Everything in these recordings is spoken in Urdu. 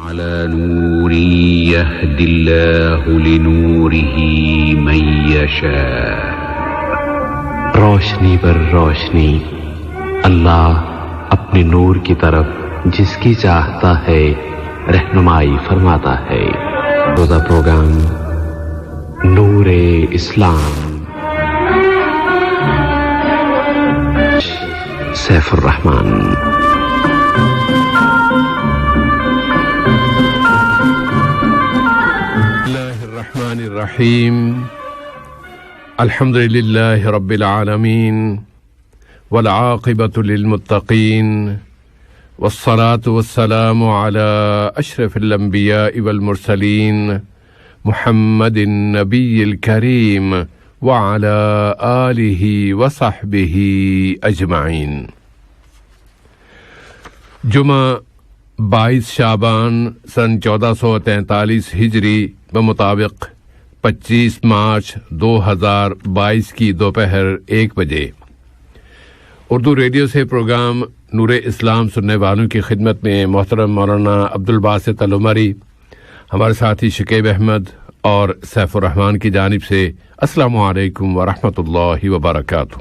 على نور يهدي الله لنوره من يشاء روشنی پر روشنی اللہ اپنے نور کی طرف جس کی چاہتا ہے رہنمائی فرماتا ہے. روزہ پروگرام نور اسلام سیف الرحمان. اللہ الرحمن الرحیم. الحمد للہ رب العالمین والعاقبۃ للمتقین والصلاة والسلام علی اشرف الانبیاء والمرسلین محمد النبی الکریم وعلی آلہ وصحبہ اجمعین. جمعہ 22 شعبان سن 1443 ہجری بمطابق 25 مارچ 2022 کی دوپہر 1 بجے اردو ریڈیو سے پروگرام نور اسلام سننے والوں کی خدمت میں محترم مولانا عبدالباسط العمری، ہمارے ساتھی شکیب احمد اور سیف الرحمان کی جانب سے السلام علیکم ورحمۃ اللہ وبرکاتہ.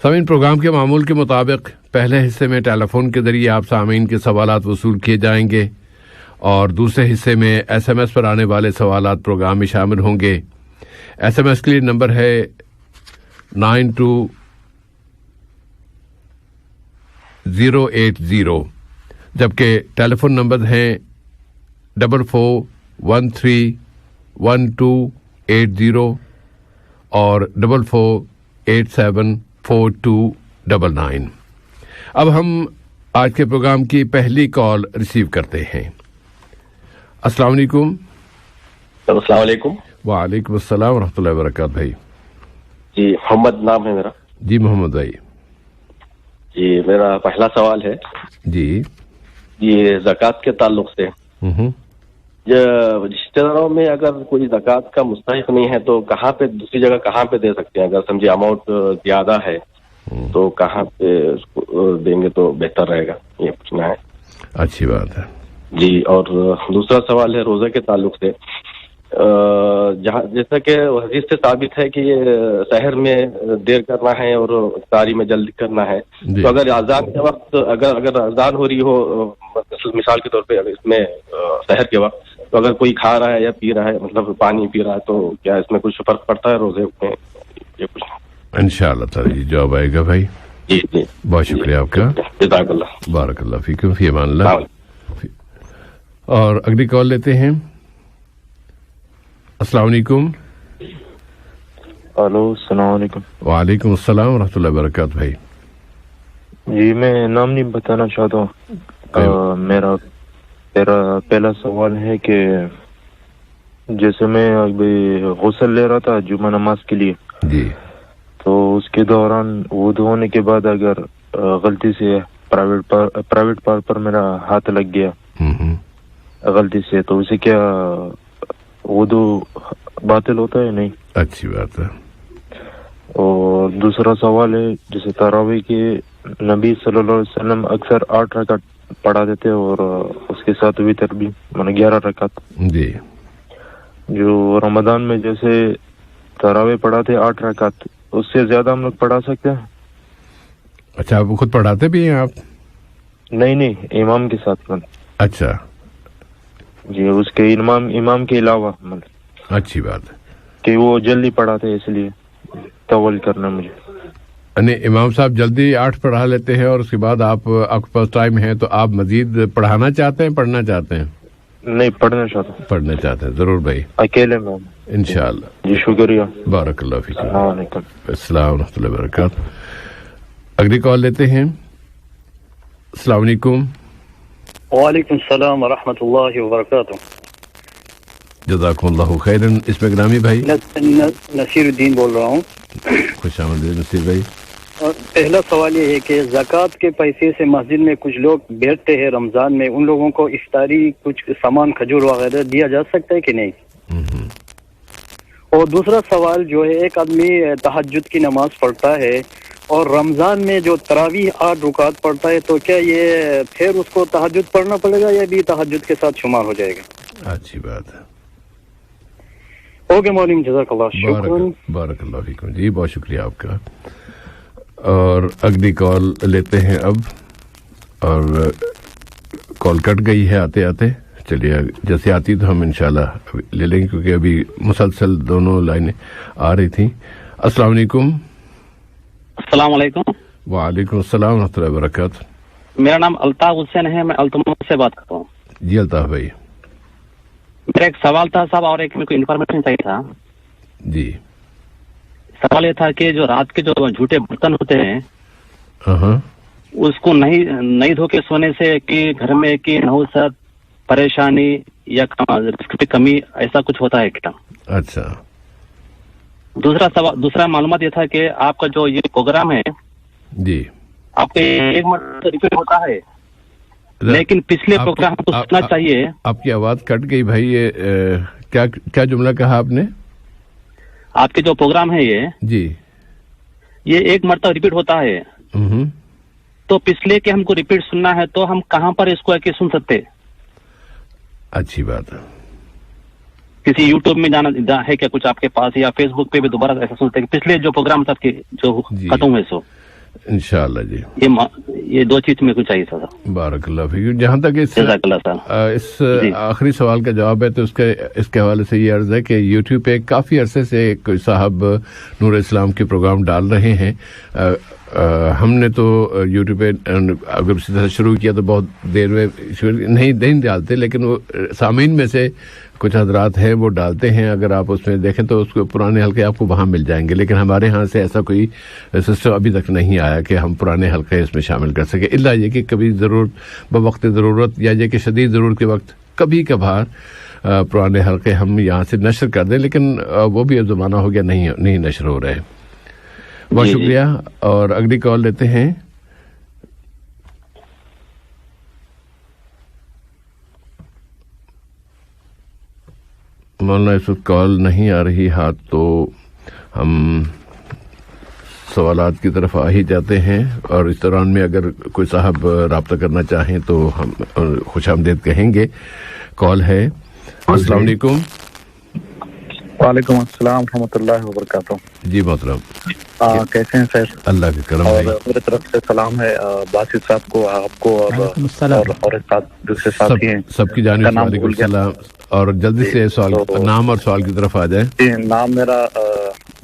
سامعین، پروگرام کے معمول کے مطابق پہلے حصے میں ٹیلی فون کے ذریعے آپ سامعین کے سوالات وصول کیے جائیں گے اور دوسرے حصے میں ایس ایم ایس پر آنے والے سوالات پروگرام میں شامل ہوں گے. ایس ایم ایس کے لیے نمبر ہے 92080، جبکہ ٹیلی فون نمبر ہیں 44131280 اور 44874299. اب ہم آج کے پروگرام کی پہلی کال ریسیو کرتے ہیں. السلام علیکم. السلام علیکم. وعلیکم السلام ورحمۃ اللہ وبرکاتہ. بھائی جی محمد نام ہے میرا. جی محمد بھائی. جی میرا پہلا سوال ہے جی یہ زکوٰۃ کے تعلق سے. رشتہ داروں میں اگر کوئی زکوٰۃ کا مستحق نہیں ہے تو کہاں پہ دوسری جگہ کہاں پہ دے سکتے ہیں؟ اگر سمجھے اماؤنٹ زیادہ ہے تو کہاں پہ اس کو دیں گے تو بہتر رہے گا، یہ پوچھنا ہے. اچھی بات ہے. جی اور دوسرا سوال ہے روزے کے تعلق سے. جہاں جیسا کہ حدیث سے ثابت ہے کہ یہ سحر میں دیر کرنا ہے اور افطاری میں جلدی کرنا ہے، تو اگر اذان کے وقت اگر اذان ہو رہی ہو مثال کے طور پہ اس میں سحر کے وقت، تو اگر کوئی کھا رہا ہے یا پی رہا ہے، مطلب پانی پی رہا ہے، تو کیا اس میں کچھ فرق پڑتا ہے روزے میں؟ یہ کچھ انشاءاللہ تعالی جی جواب آئے گا. بھائی جی جی بہت شکریہ آپ کا. جزاک اللہ. بارک اللہ فیکم، فی امان اللہ. اور اگلی کال لیتے ہیں. السلام علیکم. ہلو السلام علیکم. وعلیکم السلام ورحمۃ اللہ وبرکاتہ. بھائی جی میں نام نہیں بتانا چاہتا ہوں. میرا پہلا سوال ہے کہ جیسے میں ابھی غسل لے رہا تھا جمعہ نماز کے لیے، جی تو اس کے دوران وضو ہونے کے بعد اگر غلطی سے پرائیویٹ پارٹ پر میرا ہاتھ لگ گیا غلطی سے، تو اسے کیا وضو باطل ہوتا ہے؟ نہیں. اچھی بات ہے. اور دوسرا سوال ہے جیسے تراویح کے نبی صلی اللہ علیہ وسلم اکثر 8 رکعت پڑھا دیتے اور اس کے ساتھ وتر بھی 11 رکعت. جی جو رمضان میں جیسے تراویح پڑھاتے 8 رکعت، اس سے زیادہ ہم لوگ پڑھا سکتے ہیں؟ اچھا، آپ خود پڑھاتے بھی ہیں آپ؟ نہیں امام کے ساتھ. اچھا جی اس کے امام کے علاوہ اچھی بات ہے کہ وہ جلدی پڑھاتے اس لیے طول کرنا مجھے. یعنی امام صاحب جلدی 8 پڑھا لیتے ہیں اور اس کے بعد آپ کے پاس ٹائم ہے تو آپ مزید پڑھانا چاہتے ہیں پڑھنا چاہتے ہیں؟ نہیں پڑھنا چاہتا ہوں. پڑھنا چاہتے ہیں ضرور بھائی، اکیلے میں انشاءاللہ. جی شکریہ. بارک اللہ فیک. السلام علیکم. السلام ورحمۃ اللہ وبرکاتہ. اگلی کال لیتے ہیں. السلام علیکم. وعلیکم السلام ورحمۃ اللہ وبرکاتہ. جزاکم اللہ خیرن. اس میں گرامی بھائی نصیر الدین بول رہا ہوں. خوش آمدید نصیر بھائی. اور پہلا سوال یہ ہے کہ زکوٰۃ کے پیسے سے مسجد میں کچھ لوگ بیٹھتے ہیں رمضان میں، ان لوگوں کو افطاری کچھ سامان کھجور وغیرہ دیا جا سکتا ہے کہ نہیں؟ اور دوسرا سوال جو ہے، ایک آدمی تہجد کی نماز پڑھتا ہے اور رمضان میں جو تراویح 8 رکعت پڑھتا ہے تو کیا یہ پھر اس کو تہجد پڑھنا پڑے گا یا بھی تہجد کے ساتھ شمار ہو جائے گا؟ اچھی بات ہے. اوکے مولوی جزاک اللہ شکریہ. بارک اللہ فیکم جی, بہت شکریہ آپ کا. اور اگلی کال لیتے ہیں اب, اور کال کٹ گئی ہے آتے آتے. چلیے جیسے آتی تو ہم انشاءاللہ لے لیں گے, کیونکہ ابھی مسلسل دونوں لائنیں آ رہی تھیں. السلام علیکم. السلام علیکم. وعلیکم السلام ورحمۃ اللہ وبرکاتہ. میرا نام الطاف حسین ہے, میں التماس سے بات کرتا ہوں. جی الطاف بھائی. میرا ایک سوال تھا صاحب, اور ایک میرے کو انفارمیشن چاہیے تھا. جی سوال یہ تھا کہ جو رات کے جو جھوٹے برتن ہوتے ہیں اس کو نہیں دھو کے سونے سے کہ گھر میں کہ نحوست, پریشانی یا کمی ایسا کچھ ہوتا ہے کیا؟ اچھا. دوسرا معلومات یہ تھا کہ آپ کا جو یہ پروگرام ہے جی آپ کے ایک مرتبہ ریپیٹ ہوتا ہے, لیکن پچھلے پروگرام کو سننا چاہیے. آپ کی آواز کٹ گئی بھائی, یہ کیا جملہ کہا آپ نے؟ آپ کے جو پروگرام ہے جی یہ ایک مرتبہ ریپیٹ ہوتا ہے, تو پچھلے کے ہم کو ریپیٹ سننا ہے تو ہم کہاں پر اس کو آ کے سن سکتے؟ اچھی بات ہے. کسی یوٹیوب میں جانا ہے کیا کچھ آپ کے پاس, یا فیس بک پہ بھی دوبارہ ایسا سنتے ہیں پچھلے جو پروگرام تھا کے جو ختم ہوئے سو؟ انشاءاللہ جی یہ دو چیز میں کچھ چاہیے تھا. بارک اللہ فیک. جہاں تک اس آخری سوال کا جواب ہے تو اس کے حوالے سے یہ عرض ہے کہ یوٹیوب پہ کافی عرصے سے کوئی صاحب نور اسلام کے پروگرام ڈال رہے ہیں. ہم نے تو یوٹیوب پہ اگر اسی طرح شروع کیا تو بہت دیر میں نہیں ڈالتے, لیکن وہ سامعین میں سے کچھ حضرات ہیں وہ ڈالتے ہیں. اگر آپ اس میں دیکھیں تو اس کو پرانے حلقے آپ کو وہاں مل جائیں گے, لیکن ہمارے ہاں سے ایسا کوئی سسٹم ابھی تک نہیں آیا کہ ہم پرانے حلقے اس میں شامل کر سکیں, الا یہ کہ کبھی بوقت ضرورت یا یہ کہ شدید ضرورت کے وقت کبھی کبھار پرانے حلقے ہم یہاں سے نشر کر دیں, لیکن وہ بھی اب زمانہ ہو گیا نہیں نشر ہو رہے. بہت شکریہ. اور اگلی کال لیتے ہیں. مولانا اس وقت کال نہیں آ رہی ہاتھ, تو ہم سوالات کی طرف آ ہی جاتے ہیں, اور اس دوران میں اگر کوئی صاحب رابطہ کرنا چاہیں تو ہم خوش آمدید کہیں گے. کال ہے. السلام علیکم. وعلیکم السلام ورحمۃ اللہ وبرکاتہ. جی محترم, کیسے ہیں سر؟ اللہ کا کرم. اور میری طرف سے سلام ہے باسط صاحب کو, آپ کو, اور دوسرے ساتھی ہیں سب کی جانب سے وعلیکم السلام. اور جلدی سے نام اور سوال کی طرف آ جائیں. جی نام میرا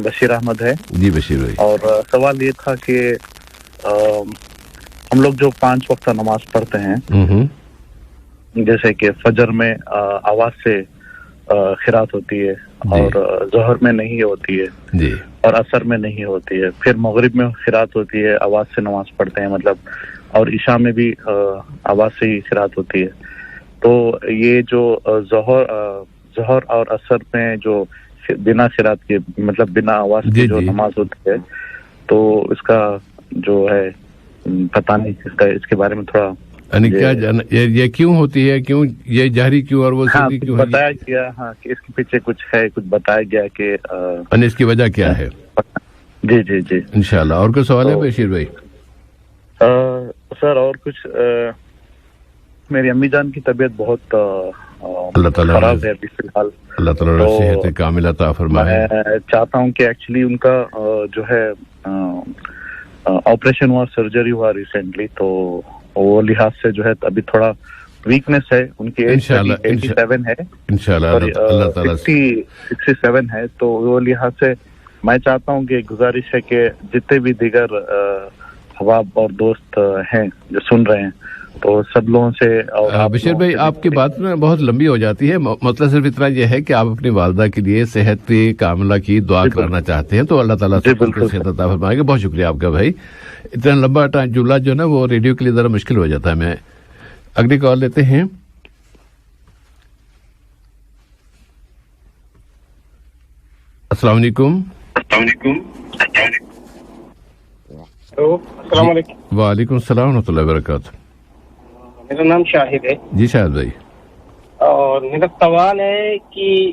بشیر احمد ہے. جی بشیر بھائی. اور سوال یہ تھا کہ ہم لوگ جو 5 وقت نماز پڑھتے ہیں, جیسے کہ فجر میں آواز سے قرات ہوتی ہے, اور ظہر میں نہیں ہوتی ہے, جی, اور عصر میں نہیں ہوتی ہے, پھر مغرب میں قرات ہوتی ہے, آواز سے نماز پڑھتے ہیں مطلب, اور عشاء میں بھی آواز سے ہی قرات ہوتی ہے. تو یہ جو ظہر اور عصر میں جو بنا قرات کے مطلب بنا آواز کی جو نماز ہوتی ہے, تو اس کا جو ہے پتہ نہیں, اس کے بارے میں تھوڑا یعنی کیا یہ کیوں ہوتی ہے, کیوں یہ جہری کیوں اور وہ سری کیوں ہے؟ بتایا گیا کہ اس کے پیچھے کچھ ہے, کچھ بتایا گیا کہ یعنی اس کی وجہ کیا ہے. جی جی جی انشاءاللہ. اور کوئی سوال ہے بشیر بھائی؟ سر اور کچھ, میری امی جان کی طبیعت بہت اللہ تعالیٰ خراب ہے ابھی فی الحال. اللہ تعالیٰ صحت کاملہ عطا فرمائے. میں چاہتا ہوں کہ ایکچولی ان کا جو ہے آپریشن ہوا, سرجری ہوا ریسنٹلی, تو وہ لحاظ سے جو ہے ابھی تھوڑا ویکنیس ہے. ان کی ایج 87 ہے انشاءاللہ, اللہ تعالیٰ 67 ہے. تو وہ لحاظ سے میں چاہتا ہوں کہ گزارش ہے کہ جتنے بھی دیگر احباب اور دوست ہیں جو سن رہے ہیں, تو سب لوگوں سے. بشیر بھائی آپ کی بات میں بہت لمبی ہو جاتی ہے, مطلب صرف اتنا یہ ہے کہ آپ اپنی والدہ کے لیے صحت کاملہ کی دعا کرنا چاہتے ہیں, تو اللہ تعالیٰ سے صحت عطا فرمائے گا. بہت شکریہ آپ کا بھائی. اتنا لمبا جملہ جو ہے نا وہ ریڈیو کے لیے ذرا مشکل ہو جاتا ہے. میں اگلی کال لیتے ہیں. السلام علیکم. السلام علیکم. وعلیکم السلام ورحمۃ اللہ وبرکاتہ. میرا نام شاہد ہے. جی شاہد بھائی. اور میرا سوال ہے کہ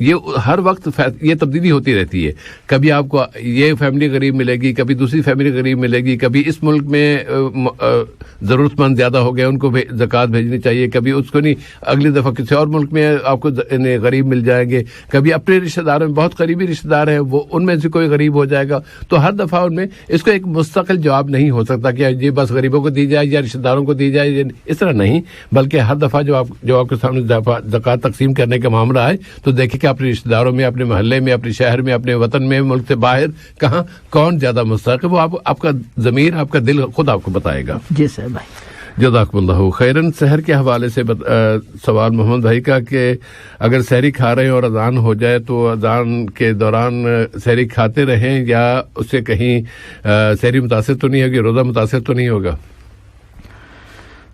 یہ ہر وقت یہ تبدیلی ہوتی رہتی ہے. کبھی آپ کو یہ فیملی غریب ملے گی, کبھی دوسری فیملی غریب ملے گی, کبھی اس ملک میں ضرورت مند زیادہ ہو گئے ان کو زکوٰۃ بھیجنی چاہیے, کبھی اس کو نہیں, اگلی دفعہ کسی اور ملک میں آپ کو غریب مل جائیں گے, کبھی اپنے رشتہ داروں میں بہت قریبی رشتہ دار ہیں وہ ان میں سے کوئی غریب ہو جائے گا. تو ہر دفعہ ان میں اس کو ایک مستقل جواب نہیں ہو سکتا کہ یہ بس غریبوں کو دی جائے یا رشتہ داروں کو دی جائے, اس طرح نہیں, بلکہ ہر دفعہ جو آپ کے سامنے زکوٰۃ تقسیم کرنے کا معاملہ ہے تو دیکھیں کہ اپنے رشتہ داروں میں, اپنے محلے میں, اپنے شہر میں, اپنے وطن میں, ملک سے باہر کہاں کون زیادہ مستحق ہے, وہ آپ کا ضمیر, آپ کا دل خود آپ کو بتائے گا. جی سر بھائی, جزاکم اللہ خیرن. سحر کے حوالے سے سوال محمد بھائی کا کہ اگر سحری کھا رہے ہیں اور اذان ہو جائے تو اذان کے دوران سحری کھاتے رہیں یا اس سے کہیں سحری متاثر تو نہیں ہوگی, روزہ متاثر تو نہیں ہوگا؟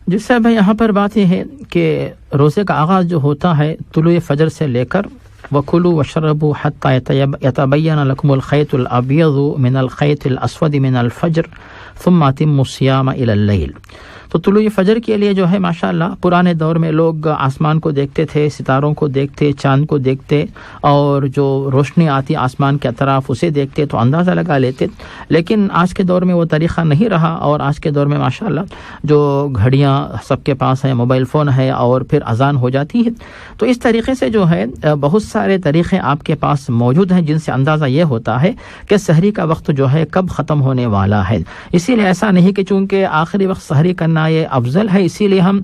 جس سے بھائی یہاں پر بات یہ ہے کہ روزے کا آغاز جو ہوتا ہے طلوع فجر سے لے کر وَكُلُوا وَاشْرَبُوا حَتَّى يَتَبَيَّنَ لَكُمُ الْخَيْطُ الْأَبْيَضُ مِنَ الْخَيْطِ الْأَسْوَدِ مِنَ الْفَجْرِ ثُمَّ أَتِمُّوا الصِّيَامَ إِلَى اللَّيْلِ. تو طلوع فجر کے لیے جو ہے ماشاءاللہ پرانے دور میں لوگ آسمان کو دیکھتے تھے, ستاروں کو دیکھتے, چاند کو دیکھتے, اور جو روشنی آتی آسمان کے اطراف اسے دیکھتے تو اندازہ لگا لیتے. لیکن آج کے دور میں وہ طریقہ نہیں رہا, اور آج کے دور میں ماشاءاللہ جو گھڑیاں سب کے پاس ہیں, موبائل فون ہے, اور پھر اذان ہو جاتی ہے. تو اس طریقے سے جو ہے بہت سارے طریقے آپ کے پاس موجود ہیں جن سے اندازہ یہ ہوتا ہے کہ سحری کا وقت جو ہے کب ختم ہونے والا ہے. اسی لیے ایسا نہیں کہ چونکہ آخری وقت سحری کرنا یہ افضل ہے اسی لیے ہم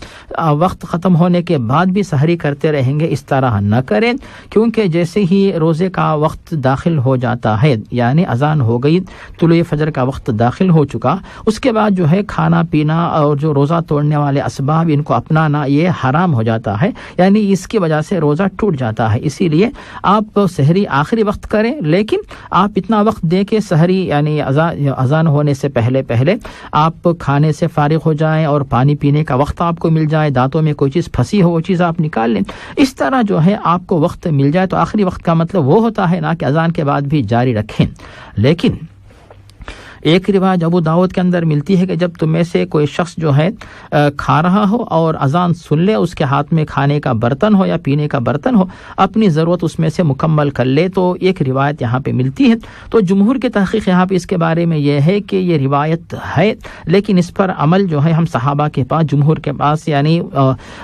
وقت ختم ہونے کے بعد بھی سحری کرتے رہیں گے, اس طرح نہ کریں, کیونکہ جیسے ہی روزے کا وقت داخل ہو جاتا ہے, یعنی اذان ہو گئی, طلوع فجر کا وقت داخل ہو چکا, اس کے بعد جو ہے کھانا پینا اور جو روزہ توڑنے والے اسباب ان کو اپنانا یہ حرام ہو جاتا ہے, یعنی اس کی وجہ سے روزہ ٹوٹ جاتا ہے. اسی لیے آپ سحری آخری وقت کریں, لیکن آپ اتنا وقت دیں کہ سحری یعنی اذان ہونے سے پہلے آپ کھانے سے فارغ ہو جائیں اور پانی پینے کا وقت آپ کو مل جائے, دانتوں میں کوئی چیز پھنسی ہو وہ چیز آپ نکال لیں. اس طرح جو ہے آپ کو وقت مل جائے. تو آخری وقت کا مطلب وہ ہوتا ہے نہ کہ اذان کے بعد بھی جاری رکھیں. لیکن ایک روایت ابو داؤد کے اندر ملتی ہے کہ جب تم میں سے کوئی شخص جو ہے کھا رہا ہو اور اذان سن لے, اس کے ہاتھ میں کھانے کا برتن ہو یا پینے کا برتن ہو, اپنی ضرورت اس میں سے مکمل کر لے. تو ایک روایت یہاں پہ ملتی ہے. تو جمہور کی تحقیق یہاں پہ اس کے بارے میں یہ ہے کہ یہ روایت ہے, لیکن اس پر عمل جو ہے ہم صحابہ کے پاس, جمہور کے پاس یعنی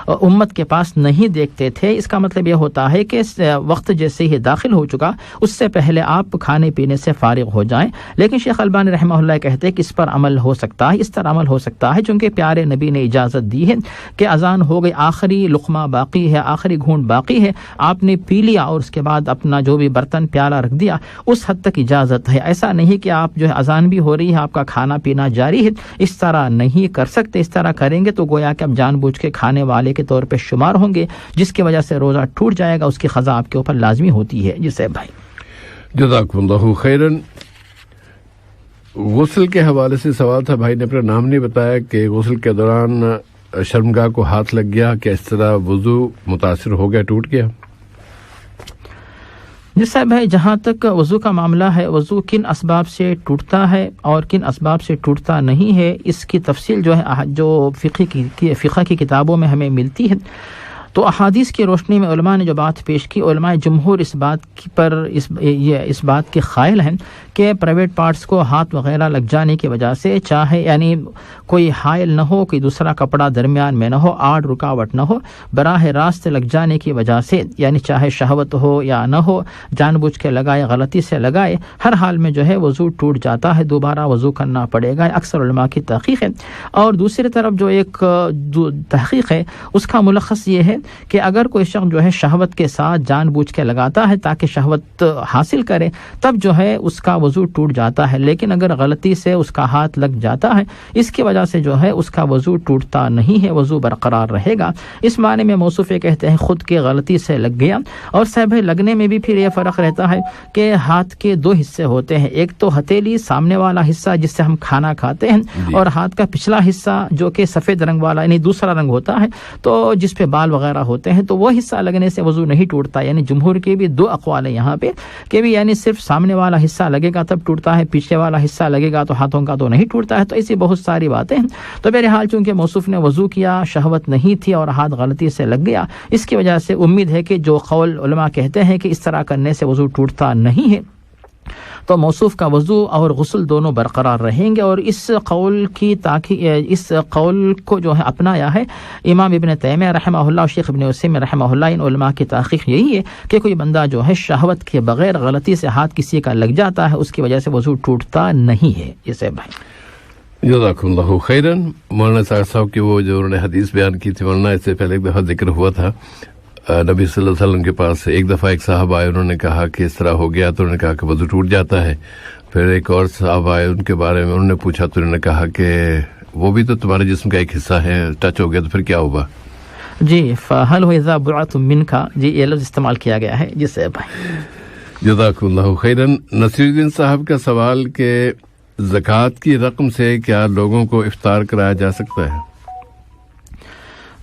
امت کے پاس نہیں دیکھتے تھے. اس کا مطلب یہ ہوتا ہے کہ وقت جیسے ہی داخل ہو چکا اس سے پہلے آپ کھانے پینے سے فارغ ہو جائیں. لیکن شیخ البانی رحمہ اللہ کہتے ہیں کہ اس پر عمل ہو سکتا ہے, اس طرح عمل ہو سکتا ہے چونکہ پیارے نبی نے اجازت دی ہے کہ اذان ہو گئی, آخری لقمہ باقی ہے, آخری گھونٹ باقی ہے, آپ نے پی لیا اور اس کے بعد اپنا جو بھی برتن پیالہ رکھ دیا, اس حد تک اجازت ہے. ایسا نہیں کہ آپ جو ہے اذان بھی ہو رہی ہے آپ کا کھانا پینا جاری ہے, اس طرح نہیں کر سکتے. اس طرح کریں گے تو گویا کہ آپ جان بوجھ کے کھانے والے کے طور پہ شمار ہوں گے, جس کی وجہ سے روزہ ٹوٹ جائے گا, اس کی قضا آپ کے اوپر لازمی ہوتی ہے. جسے بھائی جزاکم اللہ خیرن. غسل کے حوالے سے سوال تھا, بھائی نے اپنا نام نہیں بتایا کہ غسل کے دوران شرمگاہ کو ہاتھ لگ گیا, کہ اس طرح وضو متاثر ہو گیا, ٹوٹ گیا؟ جس سے بھائی جہاں تک وضو کا معاملہ ہے, وضو کن اسباب سے ٹوٹتا ہے اور کن اسباب سے ٹوٹتا نہیں ہے, اس کی تفصیل جو ہے جو فقہ کی کتابوں میں ہمیں ملتی ہے. تو احادیث کی روشنی میں علماء نے جو بات پیش کی, علماء جمہور اس بات کے قائل ہیں کہ پرائیویٹ پارٹس کو ہاتھ وغیرہ لگ جانے کی وجہ سے, چاہے یعنی کوئی حائل نہ ہو, کوئی دوسرا کپڑا درمیان میں نہ ہو, آڑ رکاوٹ نہ ہو, براہ راست لگ جانے کی وجہ سے, یعنی چاہے شہوت ہو یا نہ ہو, جان بوجھ کے لگائے غلطی سے لگائے, ہر حال میں جو ہے وضو ٹوٹ جاتا ہے, دوبارہ وضو کرنا پڑے گا. اکثر علماء کی تحقیق ہے. اور دوسری طرف جو ایک تحقیق ہے اس کا ملخص یہ ہے کہ اگر کوئی شخص جو ہے شہوت کے ساتھ جان بوجھ کے لگاتا ہے تاکہ شہوت حاصل کرے, تب جو ہے اس کا وضو ٹوٹ جاتا ہے. لیکن اگر غلطی سے اس کا ہاتھ لگ جاتا ہے, اس کی وجہ سے جو ہے اس کا وضو ٹوٹتا نہیں ہے, وضو برقرار رہے گا. اس معنی میں موصوف کہتے ہیں خود کے غلطی سے لگ گیا. اور صاحب لگنے میں بھی پھر یہ فرق رہتا ہے کہ ہاتھ کے دو حصے ہوتے ہیں, ایک تو ہتھیلی سامنے والا حصہ جس سے ہم کھانا کھاتے ہیں, اور ہاتھ کا پچھلا حصہ جو کہ سفید رنگ والا یعنی دوسرا رنگ ہوتا ہے, تو جس پہ بال وغیرہ وغیرہ ہوتے ہیں تو وہ حصہ لگنے سے وضو نہیں ٹوٹتا. یعنی جمہور کے بھی دو اقوال ہیں یہاں پہ کہ بھی یعنی صرف سامنے والا حصہ لگے گا تب ٹوٹتا ہے, پیچھے والا حصہ لگے گا تو ہاتھوں کا تو نہیں ٹوٹتا ہے. تو ایسی بہت ساری باتیں ہیں. تو بہرحال چونکہ موصوف نے وضو کیا, شہوت نہیں تھی اور ہاتھ غلطی سے لگ گیا, اس کی وجہ سے امید ہے کہ جو قول علماء کہتے ہیں کہ اس طرح کرنے سے وضو ٹوٹتا نہیں ہے تو موصوف کا وضو اور غسل دونوں برقرار رہیں گے. اور اس قول کو جو ہے اپنایا ہے امام ابن تیمیہ رحمہ اللہ اور شیخ ابن عثیمین رحمہ اللہ. ان علماء کی تحقیق یہی ہے کہ کوئی بندہ جو ہے شہوت کے بغیر غلطی سے ہاتھ کسی کا لگ جاتا ہے, اس کی وجہ سے وضو ٹوٹتا نہیں ہے. یہ سے بھائی جزاکم اللہ خیرن. مولانا صاحب کی وہ جو انہوں نے حدیث بیان کی تھی مولانا, اس سے پہلے ایک دفعہ ذکر ہوا تھا, نبی صلی اللہ علیہ وسلم کے پاس ایک دفعہ ایک صاحب آئے, انہوں نے کہا کہ اس طرح ہو گیا تو انہوں نے کہا کہ وضو ٹوٹ جاتا ہے. پھر ایک اور صاحب آئے, ان کے بارے میں انہوں نے پوچھا تو انہوں نے کہا کہ وہ بھی تو تمہارے جسم کا ایک حصہ ہے, ٹچ ہو گیا تو پھر کیا ہوگا؟ جی فہل اذا بعت منکا, جی یہ لفظ استعمال کیا گیا ہے. جی صاحب جزاک اللہ خیرن. نصیر الدین صاحب کا سوال کہ زکوٰۃ کی رقم سے کیا لوگوں کو افطار کرایا جا سکتا ہے؟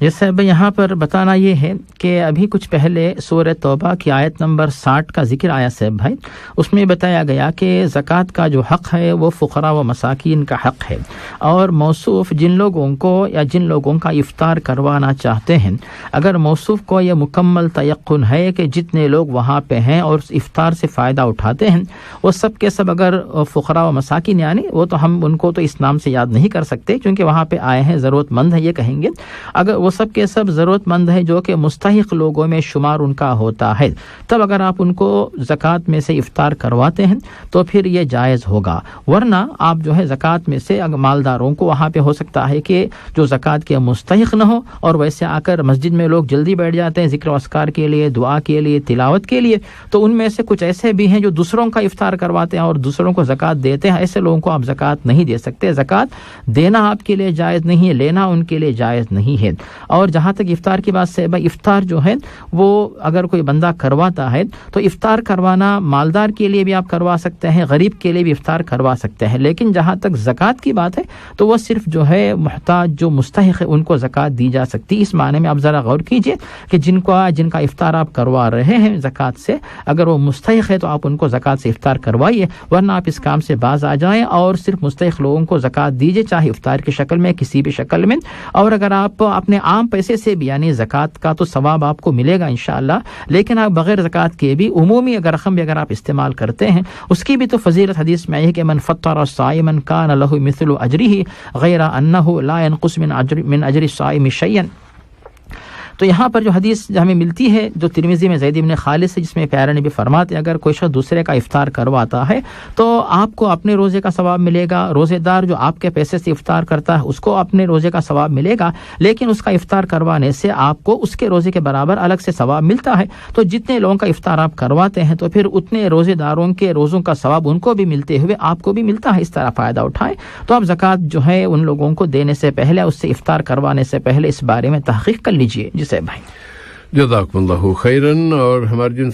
جی صاحب یہاں پر بتانا یہ ہے کہ ابھی کچھ پہلے سورہ توبہ کی آیت نمبر 60 کا ذکر آیا صاحب بھائی, اس میں بتایا گیا کہ زکوٰۃ کا جو حق ہے وہ فقراء و مساکین کا حق ہے, اور موصوف جن لوگوں کو یا جن لوگوں کا افطار کروانا چاہتے ہیں, اگر موصوف کو یہ مکمل تیقن ہے کہ جتنے لوگ وہاں پہ ہیں اور افطار سے فائدہ اٹھاتے ہیں وہ سب کے سب اگر فقراء و مساکین, یعنی وہ تو ہم ان کو تو اس نام سے یاد نہیں کر سکتے کیونکہ وہاں پہ آئے ہیں, ضرورت مند ہے یہ کہیں گے, اگر وہ سب کے سب ضرورت مند ہے جو کہ مستحق لوگوں میں شمار ان کا ہوتا ہے, تب اگر آپ ان کو زکوٰۃ میں سے افطار کرواتے ہیں تو پھر یہ جائز ہوگا. ورنہ آپ جو ہے زکوٰۃ میں سے مالداروں کو وہاں پہ ہو سکتا ہے کہ جو زکوٰۃ کے مستحق نہ ہو اور ویسے آ کر مسجد میں لوگ جلدی بیٹھ جاتے ہیں ذکر و اذکار کے لیے, دعا کے لیے, تلاوت کے لیے, تو ان میں سے کچھ ایسے بھی ہیں جو دوسروں کا افطار کرواتے ہیں اور دوسروں کو زکوٰۃ دیتے ہیں. ایسے لوگوں کو آپ زکوٰۃ نہیں دے سکتے. زکوٰۃ دینا آپ کے لیے جائز نہیں ہے, لینا ان کے لیے جائز نہیں ہے. اور جہاں تک افطار کی بات سے بھائی, افطار جو ہے وہ اگر کوئی بندہ کرواتا ہے تو افطار کروانا مالدار کے لیے بھی آپ کروا سکتے ہیں, غریب کے لیے بھی افطار کروا سکتے ہیں, لیکن جہاں تک زکوٰۃ کی بات ہے تو وہ صرف جو ہے محتاج جو مستحق ہے ان کو زکوٰۃ دی جا سکتی. اس معنی میں آپ ذرا غور کیجئے کہ جن کا افطار آپ کروا رہے ہیں زکوٰۃ سے, اگر وہ مستحق ہے تو آپ ان کو زکوٰۃ سے افطار کروائیے, ورنہ آپ اس کام سے باز آ جائیں اور صرف مستحق لوگوں کو زکوٰۃ دیجئے, چاہے افطار کی شکل میں کسی بھی شکل میں. اور اگر آپ اپنے عام پیسے سے بھی, یعنی زکوٰۃ کا تو ثواب آپ کو ملے گا انشاءاللہ, لیکن آپ بغیر زکوٰۃ کے بھی عمومی اگر رقم بھی اگر آپ استعمال کرتے ہیں اس کی بھی تو فضیلت حدیث میں ہے کہ من فطر صائما کان له مثل اجره غیر انه لا ينقص من اجر الصائم شيئا. تو یہاں پر جو حدیث ہمیں ملتی ہے جو ترمذی میں زید بن خالد سے, جس میں پیارے نبی فرماتے ہیں اگر کوئی شخص دوسرے کا افطار کرواتا ہے تو آپ کو اپنے روزے کا ثواب ملے گا, روزے دار جو آپ کے پیسے سے افطار کرتا ہے اس کو اپنے روزے کا ثواب ملے گا, لیکن اس کا افطار کروانے سے آپ کو اس کے روزے کے برابر الگ سے ثواب ملتا ہے. تو جتنے لوگوں کا افطار آپ کرواتے ہیں تو پھر اتنے روزے داروں کے روزوں کا ثواب ان کو بھی ملتے ہوئے آپ کو بھی ملتا ہے. اس طرح فائدہ اٹھائیں. تو آپ زکوٰۃ جو ہے ان لوگوں کو دینے سے پہلے, اس سے افطار کروانے سے پہلے اس بارے میں تحقیق کر لیجئے. جسے بھائی جزاکم اللہ خیرن. اور ہمارے جن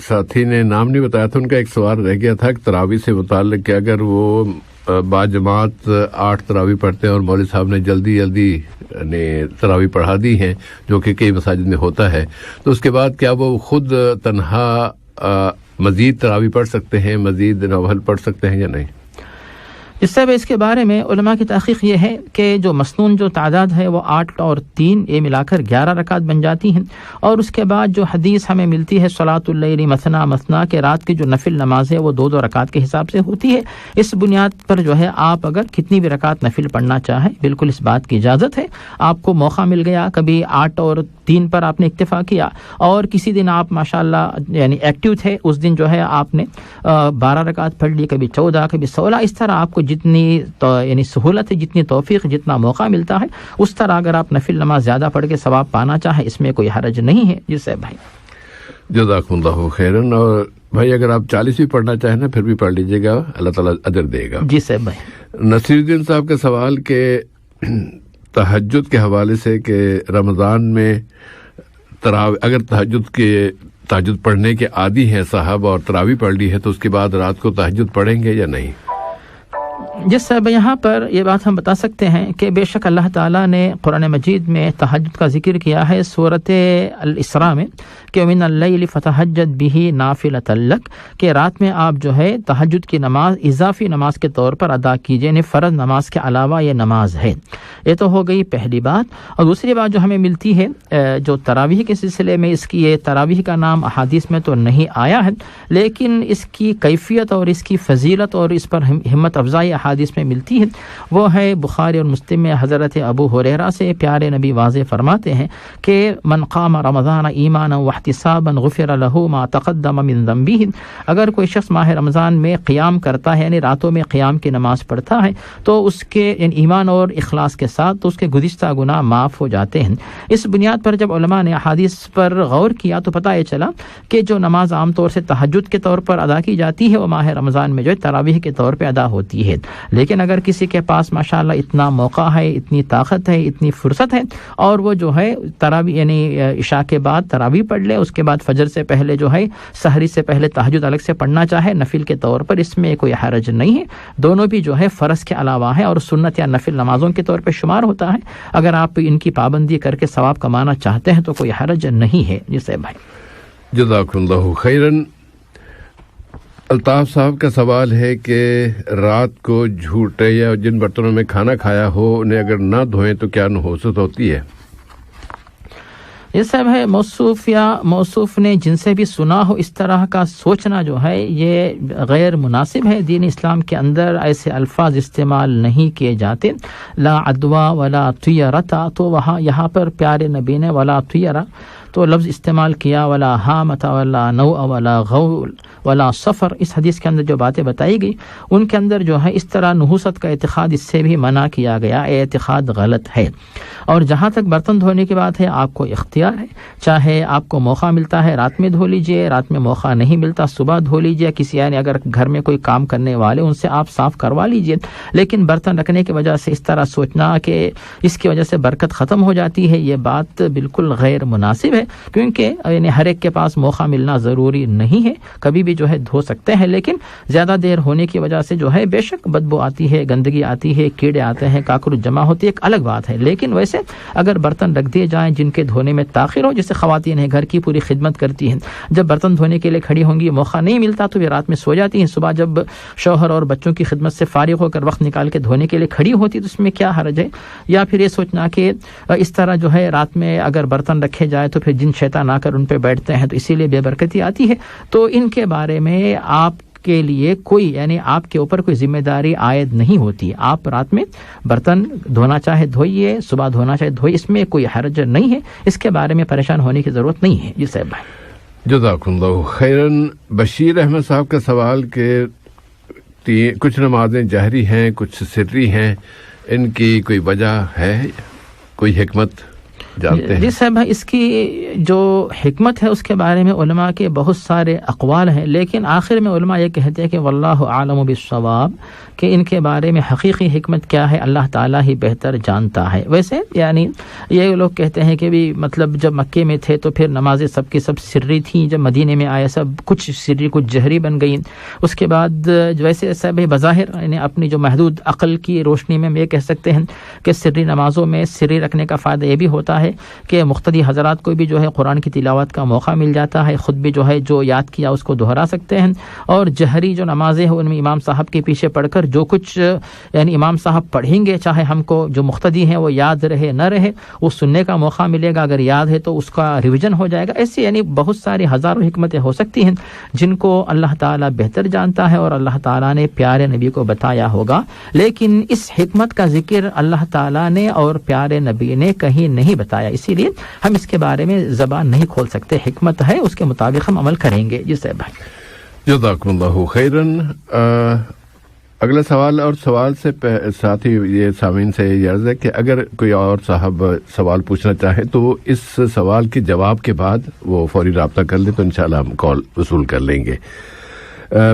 ساتھی نے نام نہیں بتایا تھا ان کا ایک سوال رہ گیا تھا کہ تراویح سے متعلق کہ اگر وہ با جماعت 8 تراویح پڑھتے ہیں اور مولوی صاحب نے جلدی نے تراویح پڑھا دی ہیں جو کہ کئی مساجد میں ہوتا ہے, تو اس کے بعد کیا وہ خود تنہا مزید تراویح پڑھ سکتے ہیں, مزید نوافل پڑھ سکتے ہیں یا نہیں؟ اس سے اس کے بارے میں علماء کی تحقیق یہ ہے کہ جو مسنون جو تعداد ہے وہ 8 اور 3 یہ ملا کر 11 رکعت بن جاتی ہیں. اور اس کے بعد جو حدیث ہمیں ملتی ہے صلاۃ اللیل مثنا مثنا کے رات کی جو نفل نماز ہے وہ 2 رکعت کے حساب سے ہوتی ہے. اس بنیاد پر جو ہے آپ اگر کتنی بھی رکعت نفل پڑھنا چاہیں بالکل اس بات کی اجازت ہے. آپ کو موقع مل گیا کبھی 8 اور 3 پر آپ نے اکتفا کیا اور کسی دن آپ ماشاءاللہ یعنی ایکٹیو تھے, اس دن جو ہے آپ نے 12 رکعت پڑھ لی, کبھی 14 کبھی 16. اس طرح آپ کو جتنی یعنی سہولت ہے, جتنی توفیق, جتنا موقع ملتا ہے اس طرح اگر آپ نفل نماز زیادہ پڑھ کے ثواب پانا چاہیں اس میں کوئی حرج نہیں ہے. جی صاحب بھائی جزاکم اللہ خیرن. اور بھائی اگر آپ 40 بھی پڑھنا چاہیں نا پھر بھی پڑھ لیجیے گا, اللہ تعالیٰ اجر دے گا. جی صاحب بھائی. نصیر الدین صاحب کا سوال کہ تہجد کے حوالے سے کہ رمضان میں اگر تہجد پڑھنے کے عادی ہیں صاحب اور تراویح پڑھ لی ہے تو اس کے بعد رات کو تہجد پڑھیں گے یا نہیں؟ جس سب یہاں پر یہ بات ہم بتا سکتے ہیں کہ بے شک اللہ تعالیٰ نے قرآن مجید میں تہجد کا ذکر کیا ہے سورۃ الاسراء میں کہ من اللیل فتہجد بہ نافلۃ لک، کہ رات میں آپ جو ہے تہجد کی نماز اضافی نماز کے طور پر ادا کیجئے، یعنی فرض نماز کے علاوہ یہ نماز ہے۔ یہ تو ہو گئی پہلی بات۔ اور دوسری بات جو ہمیں ملتی ہے جو تراویح کے سلسلے میں، اس کی یہ تراویح کا نام احادیث میں تو نہیں آیا ہے، لیکن اس کی کیفیت اور اس کی فضیلت اور اس پر ہمت افزائی احادیث میں ملتی ہے، وہ ہے بخاری اور مسلم میں حضرت ابو ہریرہ سے پیارے نبی واضح فرماتے ہیں کہ من قام رمضان ایمانا واحتسابا غفر له ما تقدم من ذنبه، اگر کوئی شخص ماہ رمضان میں قیام کرتا ہے، یعنی راتوں میں قیام کی نماز پڑھتا ہے، تو اس کے ایمان اور اخلاص کے ساتھ تو اس کے گزشتہ گناہ معاف ہو جاتے ہیں۔ اس بنیاد پر جب علماء نے احادیث پر غور کیا تو پتہ یہ چلا کہ جو نماز عام طور سے تہجد کے طور پر ادا کی جاتی ہے وہ ماہ رمضان میں جو ہے تراویح کے طور پہ ادا ہوتی ہے، لیکن اگر کسی کے پاس ماشاءاللہ اتنا موقع ہے، اتنی طاقت ہے، اتنی فرصت ہے اور وہ جو ہے تراویح یعنی عشاء کے بعد تراویح پڑھ لے، اس کے بعد فجر سے پہلے جو ہے سحری سے پہلے تہجد الگ سے پڑھنا چاہے نفل کے طور پر، اس میں کوئی حرج نہیں ہے، دونوں بھی جو ہے فرض کے علاوہ ہے اور سنت یا نفل نمازوں کے طور پہ شمار ہوتا ہے۔ اگر آپ ان کی پابندی کر کے ثواب کمانا چاہتے ہیں تو کوئی حرج نہیں ہے۔ جسے بھائی جزاک اللہ خیرن۔ الطاف صاحب کا سوال ہے کہ رات کو جھوٹے یا جن برتنوں میں کھانا کھایا ہو انہیں اگر نہ دھوئیں تو کیا نحوست ہوتی ہے؟ یہ سب ہے موصوف یا موصوف نے جن سے بھی سنا ہو اس طرح کا سوچنا جو ہے یہ غیر مناسب ہے۔ دین اسلام کے اندر ایسے الفاظ استعمال نہیں کیے جاتے، لا عدوا ولا طیرتا، تو وہاں یہاں پر پیارے نبی نے ولا طیرہ تو لفظ استعمال کیا، ولا حامت ولا نوء ولا غول ولا سفر۔ اس حدیث کے اندر جو باتیں بتائی گئی ان کے اندر جو ہے اس طرح نحوست کا اعتقاد اس سے بھی منع کیا گیا، اعتقاد غلط ہے۔ اور جہاں تک برتن دھونے کی بات ہے آپ کو اختیار ہے، چاہے آپ کو موقع ملتا ہے رات میں دھو لیجئے، رات میں موقع نہیں ملتا صبح دھو لیجئے، کسی یعنی اگر گھر میں کوئی کام کرنے والے ان سے آپ صاف کروا لیجئے، لیکن برتن رکھنے کی وجہ سے اس طرح سوچنا کہ اس کی وجہ سے برکت ختم ہو جاتی ہے، یہ بات بالکل غیر مناسب ہے، کیونکہ یعنی ہر ایک کے پاس موقع ملنا ضروری نہیں ہے، کبھی بھی جو ہے دھو سکتے ہیں، لیکن زیادہ دیر ہونے کی وجہ سے جو ہے بے شک بدبو آتی ہے، گندگی آتی ہے، کیڑے آتے ہیں، کاکروچ جمع ہوتی ہے، ایک الگ بات ہے۔ لیکن ویسے اگر برتن رکھ دیے جائیں جن کے دھونے میں تاخیر ہو، جیسے خواتین ہیں گھر کی پوری خدمت کرتی ہیں، جب برتن دھونے کے لیے کھڑی ہوں گی موقع نہیں ملتا تو وہ رات میں سو جاتی ہیں، صبح جب شوہر اور بچوں کی خدمت سے فارغ ہو کر وقت نکال کے دھونے کے لیے کھڑی ہوتی تو اس میں کیا حرج ہے؟ یا پھر یہ سوچنا کہ اس طرح جو ہے رات میں اگر برتن رکھے جائے تو پھر جن شیطان آ کر ان پہ بیٹھتے ہیں تو اسی لیے بے برکتی آتی ہے۔ تو ان کے بارے میں آپ کے لیے کوئی یعنی آپ کے اوپر کوئی ذمہ داری عائد نہیں ہوتی، آپ رات میں برتن دھونا چاہے دھوئیے، صبح دھونا چاہے دھوئیے، اس میں کوئی حرج نہیں ہے، اس کے بارے میں پریشان ہونے کی ضرورت نہیں ہے۔ جی صاحب بھائی جزاک اللہ خیرن۔ بشیر احمد صاحب کا سوال کہ کچھ نمازیں جہری ہیں کچھ سری ہیں، ان کی کوئی وجہ ہے، کوئی حکمت جانتے ہیں؟ جی صاحب، اس کی جو حکمت ہے اس کے بارے میں علماء کے بہت سارے اقوال ہیں، لیکن آخر میں علماء یہ کہتے ہیں کہ واللہ اعلم بالصواب، کہ ان کے بارے میں حقیقی حکمت کیا ہے اللہ تعالیٰ ہی بہتر جانتا ہے۔ ویسے یعنی یہ لوگ کہتے ہیں کہ بھی مطلب جب مکے میں تھے تو پھر نمازیں سب کی سب سری تھیں، جب مدینے میں آئے سب کچھ سری کچھ جہری بن گئی، اس کے بعد ویسے سب بظاہر یعنی اپنی جو محدود عقل کی روشنی میں یہ کہہ سکتے ہیں کہ سری نمازوں میں سری رکھنے کا فائدہ یہ بھی ہوتا ہے کہ مقتدی حضرات کو بھی جو ہے قرآن کی تلاوت کا موقع مل جاتا ہے، خود بھی جو ہے جو یاد کیا اس کو دہرا سکتے ہیں، اور جہری جو نمازیں ہیں ان میں امام صاحب کے پیچھے پڑھ کر جو کچھ یعنی امام صاحب پڑھیں گے چاہے ہم کو جو مقتدی ہیں وہ یاد رہے نہ رہے وہ سننے کا موقع ملے گا، اگر یاد ہے تو اس کا ریویژن ہو جائے گا۔ ایسی یعنی بہت ساری ہزاروں حکمتیں ہو سکتی ہیں جن کو اللہ تعالیٰ بہتر جانتا ہے اور اللہ تعالیٰ نے پیارے نبی کو بتایا ہوگا، لیکن اس حکمت کا ذکر اللہ تعالیٰ نے اور پیارے نبی نے کہیں نہیں بتایا، اسی لیے ہم اس کے بارے میں زبان نہیں کھول سکتے۔ حکمت ہے اس کے مطابق ہم عمل کریں گے۔ جی صاحب بھائی جزاکم اللہ خیرن۔ اگلا سوال اور سوال سے ساتھ ہی یہ سامعین سے یہ عرض ہے کہ اگر کوئی اور صاحب سوال پوچھنا چاہے تو اس سوال کے جواب کے بعد وہ فوری رابطہ کر لیں تو انشاءاللہ ہم کال وصول کر لیں گے۔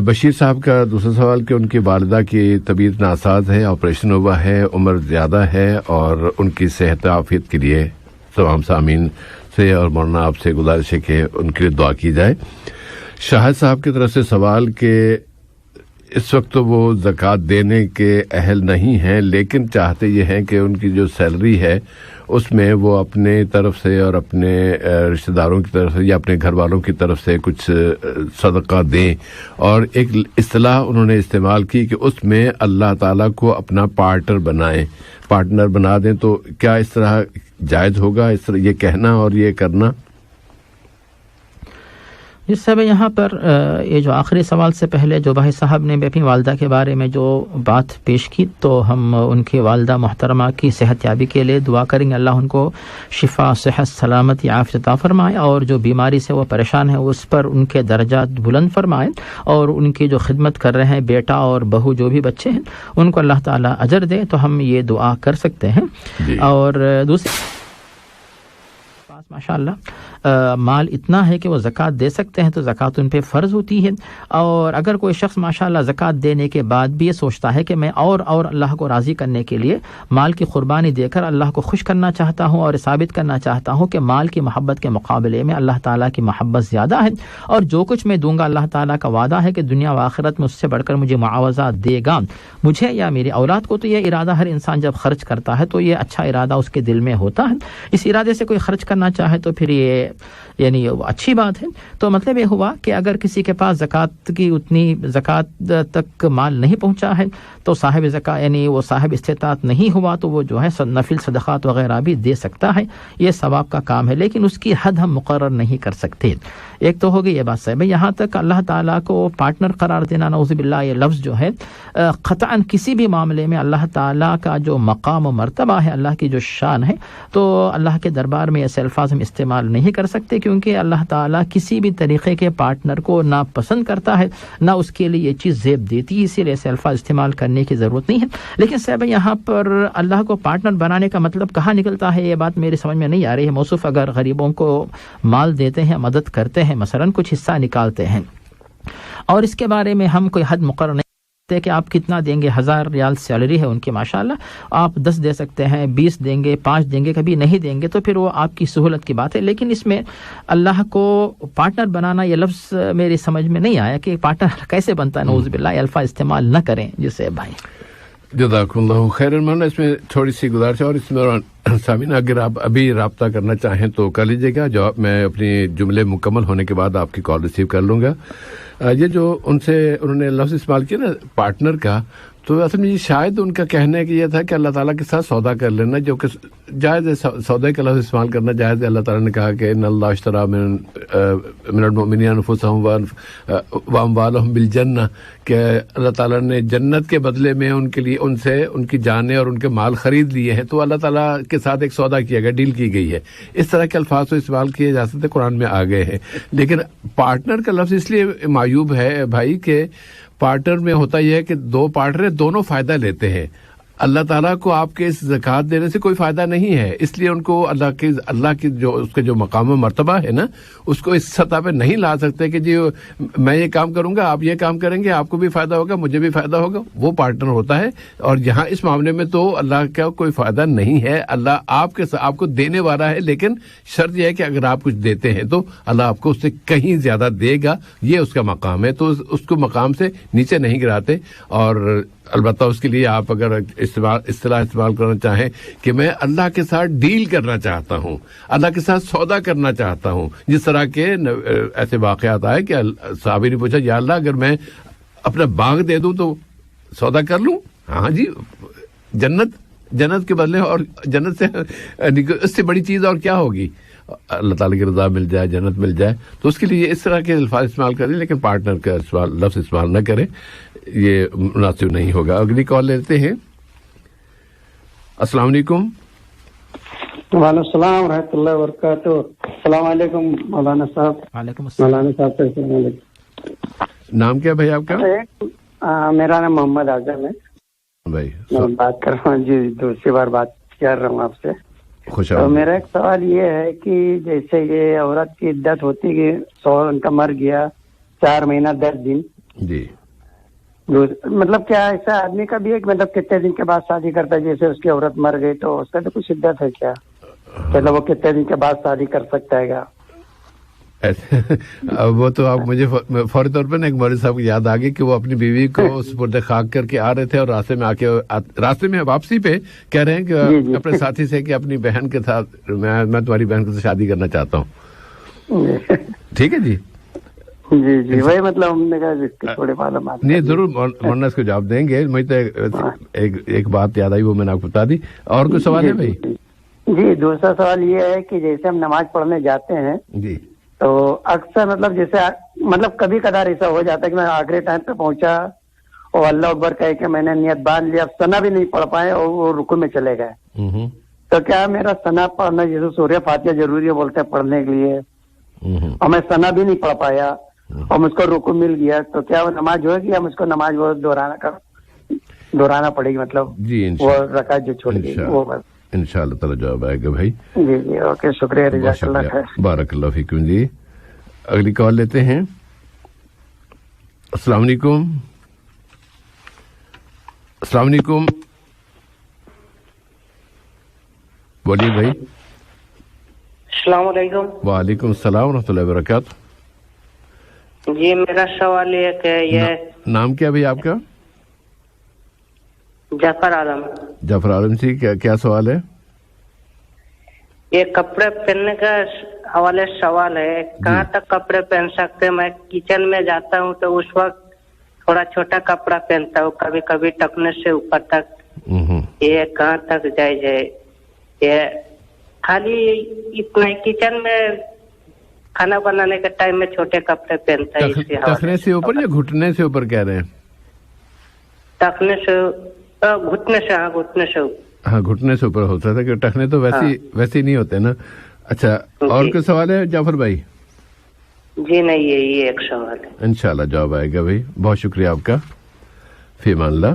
بشیر صاحب کا دوسرا سوال کہ ان کی والدہ کی طبیعت ناساز ہے، آپریشن ہوا ہے، عمر زیادہ ہے اور ان کی صحت عافیت کے لیے تمام سامعین سے اور مولانا آپ سے گزارش ہے کہ ان کے لیے دعا کی جائے۔ شاہد صاحب کی طرف سے سوال کہ اس وقت تو وہ زکوٰۃ دینے کے اہل نہیں ہیں، لیکن چاہتے یہ ہیں کہ ان کی جو سیلری ہے اس میں وہ اپنے طرف سے اور اپنے رشتہ داروں کی طرف سے یا اپنے گھر والوں کی طرف سے کچھ صدقہ دیں، اور ایک اصطلاح انہوں نے استعمال کی کہ اس میں اللہ تعالیٰ کو اپنا پارٹنر بنا دیں. تو کیا اس طرح جائز ہوگا، اس طرح یہ کہنا اور یہ کرنا؟ جس سے یہاں پر یہ جو آخری سوال سے پہلے جو بھائی صاحب نے اپنی والدہ کے بارے میں جو بات پیش کی، تو ہم ان کی والدہ محترمہ کی صحت یابی کے لیے دعا کریں گے، اللہ ان کو شفا، صحت، سلامتی، عافیت عطا فرمائے، اور جو بیماری سے وہ پریشان ہیں اس پر ان کے درجات بلند فرمائے، اور ان کی جو خدمت کر رہے ہیں بیٹا اور بہو جو بھی بچے ہیں ان کو اللہ تعالیٰ اجر دے. تو ہم یہ دعا کر سکتے ہیں. اور دوسری ماشاء اللہ مال اتنا ہے کہ وہ زکوٰۃ دے سکتے ہیں، تو زکوٰۃ ان پہ فرض ہوتی ہے. اور اگر کوئی شخص ماشاء اللہ زکوٰۃ دینے کے بعد بھی یہ سوچتا ہے کہ میں اور اللہ کو راضی کرنے کے لیے مال کی قربانی دے کر اللہ کو خوش کرنا چاہتا ہوں اور ثابت کرنا چاہتا ہوں کہ مال کی محبت کے مقابلے میں اللہ تعالیٰ کی محبت زیادہ ہے، اور جو کچھ میں دوں گا اللہ تعالیٰ کا وعدہ ہے کہ دنیا و آخرت میں اس سے بڑھ کر مجھے معاوضہ دے گا مجھے یا میری اولاد کو. تو یہ ارادہ ہر انسان جب خرچ کرتا ہے تو یہ اچھا ارادہ اس کے دل میں ہوتا ہے. اس ارادے سے کوئی خرچ کرنا چاہے تو پھر یہ یعنی اچھی بات ہے. تو مطلب یہ ہوا کہ اگر کسی کے پاس زکوٰۃ کی اتنی زکوٰۃ تک مال نہیں پہنچا ہے تو صاحب زکوٰۃ یعنی وہ صاحب استطاعت نہیں ہوا تو وہ جو ہے نفل صدقات وغیرہ بھی دے سکتا ہے. یہ ثواب کا کام ہے، لیکن اس کی حد ہم مقرر نہیں کر سکتے. ایک تو ہوگی یہ بات صحیح ہے. یہاں تک اللہ تعالیٰ کو پارٹنر قرار دینا، نعوذ باللہ، یہ لفظ جو ہے قطعاً کسی بھی معاملے میں اللہ تعالیٰ کا جو مقام و مرتبہ ہے، اللہ کی جو شان ہے، تو اللہ کے دربار میں ایسے الفاظ ہم استعمال نہیں کر سکتے، کیونکہ اللہ تعالیٰ کسی بھی طریقے کے پارٹنر کو نہ پسند کرتا ہے نہ اس کے لیے یہ چیز زیب دیتی ہے، اسی لیے ایسے الفاظ استعمال کرنے کی ضرورت نہیں ہے. لیکن صاحب یہاں پر اللہ کو پارٹنر بنانے کا مطلب کہاں نکلتا ہے، یہ بات میری سمجھ میں نہیں آ رہی ہے. موصوف اگر غریبوں کو مال دیتے ہیں، مدد کرتے ہیں، مثلاً کچھ حصہ نکالتے ہیں، اور اس کے بارے میں ہم کوئی حد مقرر نہیں کہ آپ کتنا دیں گے، 1000 ریال سیلری ہے ان کی ماشاءاللہ، آپ 10 دے سکتے ہیں، 20 دیں گے، 5 دیں گے، کبھی نہیں دیں گے، تو پھر وہ آپ کی سہولت کی بات ہے. لیکن اس میں اللہ کو پارٹنر بنانا یہ لفظ میری سمجھ میں نہیں آیا کہ پارٹنر کیسے بنتا ہے. نعوذ باللہ، یہ الفاظ استعمال نہ کریں. جسے بھائی جزاک اللہ خیر. مولانا اس میں تھوڑی سی گزارش اور اس میں سامعین اگر آپ ابھی رابطہ کرنا چاہیں تو کر لیجیے گا، جو میں اپنی جملے مکمل ہونے کے بعد آپ کی کال ریسیو کر لوں گا. یہ جو انہوں نے لفظ استعمال کیا نا پارٹنر کا، تو اصل میں شاید ان کا کہنے کہ یہ تھا کہ اللہ تعالیٰ کے ساتھ سودا کر لینا، جو کہ جائز ہے، سودے کا لفظ استعمال کرنا جائز ہے. اللہ تعالیٰ نے کہا کہ ان اللہ اشتری من المؤمنین انفسهم واموالهم بالجنہ، کہ اللہ تعالیٰ نے جنت کے بدلے میں ان کے لیے ان سے ان کی جانیں اور ان کے مال خرید لیے ہیں. تو اللہ تعالیٰ کے ساتھ ایک سودا کیا گیا، ڈیل کی گئی ہے. اس طرح کے الفاظ تو استعمال کیے جا سکتے، قرآن میں آ گئے ہیں. لیکن پارٹنر کا لفظ اس لیے معیوب ہے بھائی کہ پارٹنر میں ہوتا یہ ہے کہ دو پارٹنر دونوں فائدہ لیتے ہیں. اللہ تعالیٰ کو آپ کے اس زکوٰۃ دینے سے کوئی فائدہ نہیں ہے، اس لیے ان کو اللہ کی جو اس کے جو مقام و مرتبہ ہے نا، اس کو اس سطح پہ نہیں لا سکتے کہ جی میں یہ کام کروں گا، آپ یہ کام کریں گے، آپ کو بھی فائدہ ہوگا، مجھے بھی فائدہ ہوگا. وہ پارٹنر ہوتا ہے. اور یہاں اس معاملے میں تو اللہ کا کوئی فائدہ نہیں ہے. اللہ آپ کو دینے والا ہے، لیکن شرط یہ ہے کہ اگر آپ کچھ دیتے ہیں تو اللہ آپ کو اس سے کہیں زیادہ دے گا. یہ اس کا مقام ہے، تو اس کو مقام سے نیچے نہیں گراتے. اور البتہ اس کے لیے آپ اگر اصطلاح استعمال کرنا چاہیں کہ میں اللہ کے ساتھ ڈیل کرنا چاہتا ہوں، اللہ کے ساتھ سودا کرنا چاہتا ہوں، جس طرح کے ایسے واقعات آئے کہ صحابی نے پوچھا یا اللہ اگر میں اپنا باغ دے دوں تو سودا کر لوں؟ ہاں جی، جنت کے بدلے، اور جنت سے اس سے بڑی چیز اور کیا ہوگی؟ اللہ تعالیٰ کی رضا مل جائے، جنت مل جائے. تو اس کے لیے اس طرح کے الفاظ استعمال کریں، لیکن پارٹنر کا لفظ استعمال نہ کریں، یہ مناسب نہیں ہوگا. اگلی کال لیتے ہیں. السلام علیکم. وعلیکم السلام ورحمۃ اللہ وبرکاتہ. السلام علیکم مولانا صاحب. وعلیکم السلام. مولانا صاحب السلام علیکم. نام کیا بھائی آپ کا؟ میرا نام محمد اعظم ہے بھائی. میں بات کر رہا ہوں جی، دوسری بار بات کر رہا ہوں آپ سے. تو میرا ایک سوال یہ ہے کہ جیسے یہ عورت کی عدت ہوتی کہ شوہر ان کا مر گیا 4 مہینہ 10 دن جی، مطلب کیا ایسا آدمی کا بھی ایک مطلب کتنے دن کے بعد شادی کرتا ہے؟ جیسے اس کی عورت مر گئی تو اس کا تو کچھ عدت ہے کیا؟ مطلب وہ کتنے دن کے بعد شادی کر سکتا ہے گا؟ وہ تو آپ مجھے فوری طور پر ایک مولوی صاحب کی یاد آ گئی کہ وہ اپنی بیوی کو سپرد خاک کر کے آ رہے تھے اور راستے میں واپسی پہ کہہ رہے ہیں کہ اپنے ساتھی سے کہ اپنی بہن کے ساتھ میں تمہاری بہن کے ساتھ شادی کرنا چاہتا ہوں. ٹھیک ہے جی جی وہی مطلب ہم نے کہا تھوڑے معلومات نہیں ضرور مولانا اس کو جواب دیں گے. مجھے تو ایک بات یاد آئی وہ میں نے آپ کو بتا دی. اور کوئی سوال ہے بھائی؟ جی دوسرا سوال یہ ہے کہ جیسے ہم نماز پڑھنے جاتے ہیں جی تو اکثر مطلب جیسے مطلب کبھی کبھار ایسا ہو جاتا ہے کہ میں آخری ٹائم پہ پہنچا اور اللہ اکبر کہہ کے میں نے نیت باندھ لیا, اب ثنا بھی نہیں پڑھ پائے اور وہ رکوع میں چلے گئے, تو کیا میرا ثنا پڑھنا جیسے سورہ فاتحہ ضروری ہے بولتے ہیں پڑھنے کے لیے اور میں ثنا بھی نہیں پڑھ پایا اور مجھ کو رکوع مل گیا, تو کیا وہ نماز ہوگی یا مجھ کو نماز وہ دہرانا پڑے گی, مطلب جی وہ رکعت جو چھوڑ گئی وہ بس؟ انشاءاللہ تعالی جواب آئے گا بھائی. جی جی اوکے شکریہ جزاک اللہ خیر. بارک اللہ فیکم. جی اگلی کال لیتے ہیں. السلام علیکم. السلام علیکم, بولیے بھائی. السلام علیکم. وعلیکم السلام ورحمۃ اللہ وبرکاتہ. جی میرا سوال یہ کہ یہ نام کیا بھائی آپ کا؟ جعفر عالم. جعفر عالم جی کیا سوال ہے؟ یہ کپڑے پہننے کا حوالے سوال ہے. کہاں تک کپڑے پہن سکتے ہیں؟ میں کچن میں جاتا ہوں تو اس وقت تھوڑا چھوٹا کپڑا پہنتا ہوں, کبھی کبھی ٹکنے سے اوپر تک. یہ کہاں تک جائز ہے؟ یہ خالی اتنا کچن میں کھانا بنانے کے ٹائم میں چھوٹے کپڑے پہنتا ہے. ٹکنے سے اوپر یا گھٹنے سے اوپر کہہ رہے ہیں؟ ٹکنے سے گھٹنے سے. ہاں گھٹنے سے. ہاں گھٹنے سے اوپر ہوتا تھا کہ ٹکنے تو ویسے ہی نہیں ہوتے نا. اچھا اور کوئی سوال ہے جعفر بھائی؟ جی نہیں یہی ایک سوال ہے. انشاءاللہ جواب آئے گا بھائی. بہت شکریہ آپ کا. فی امان اللہ.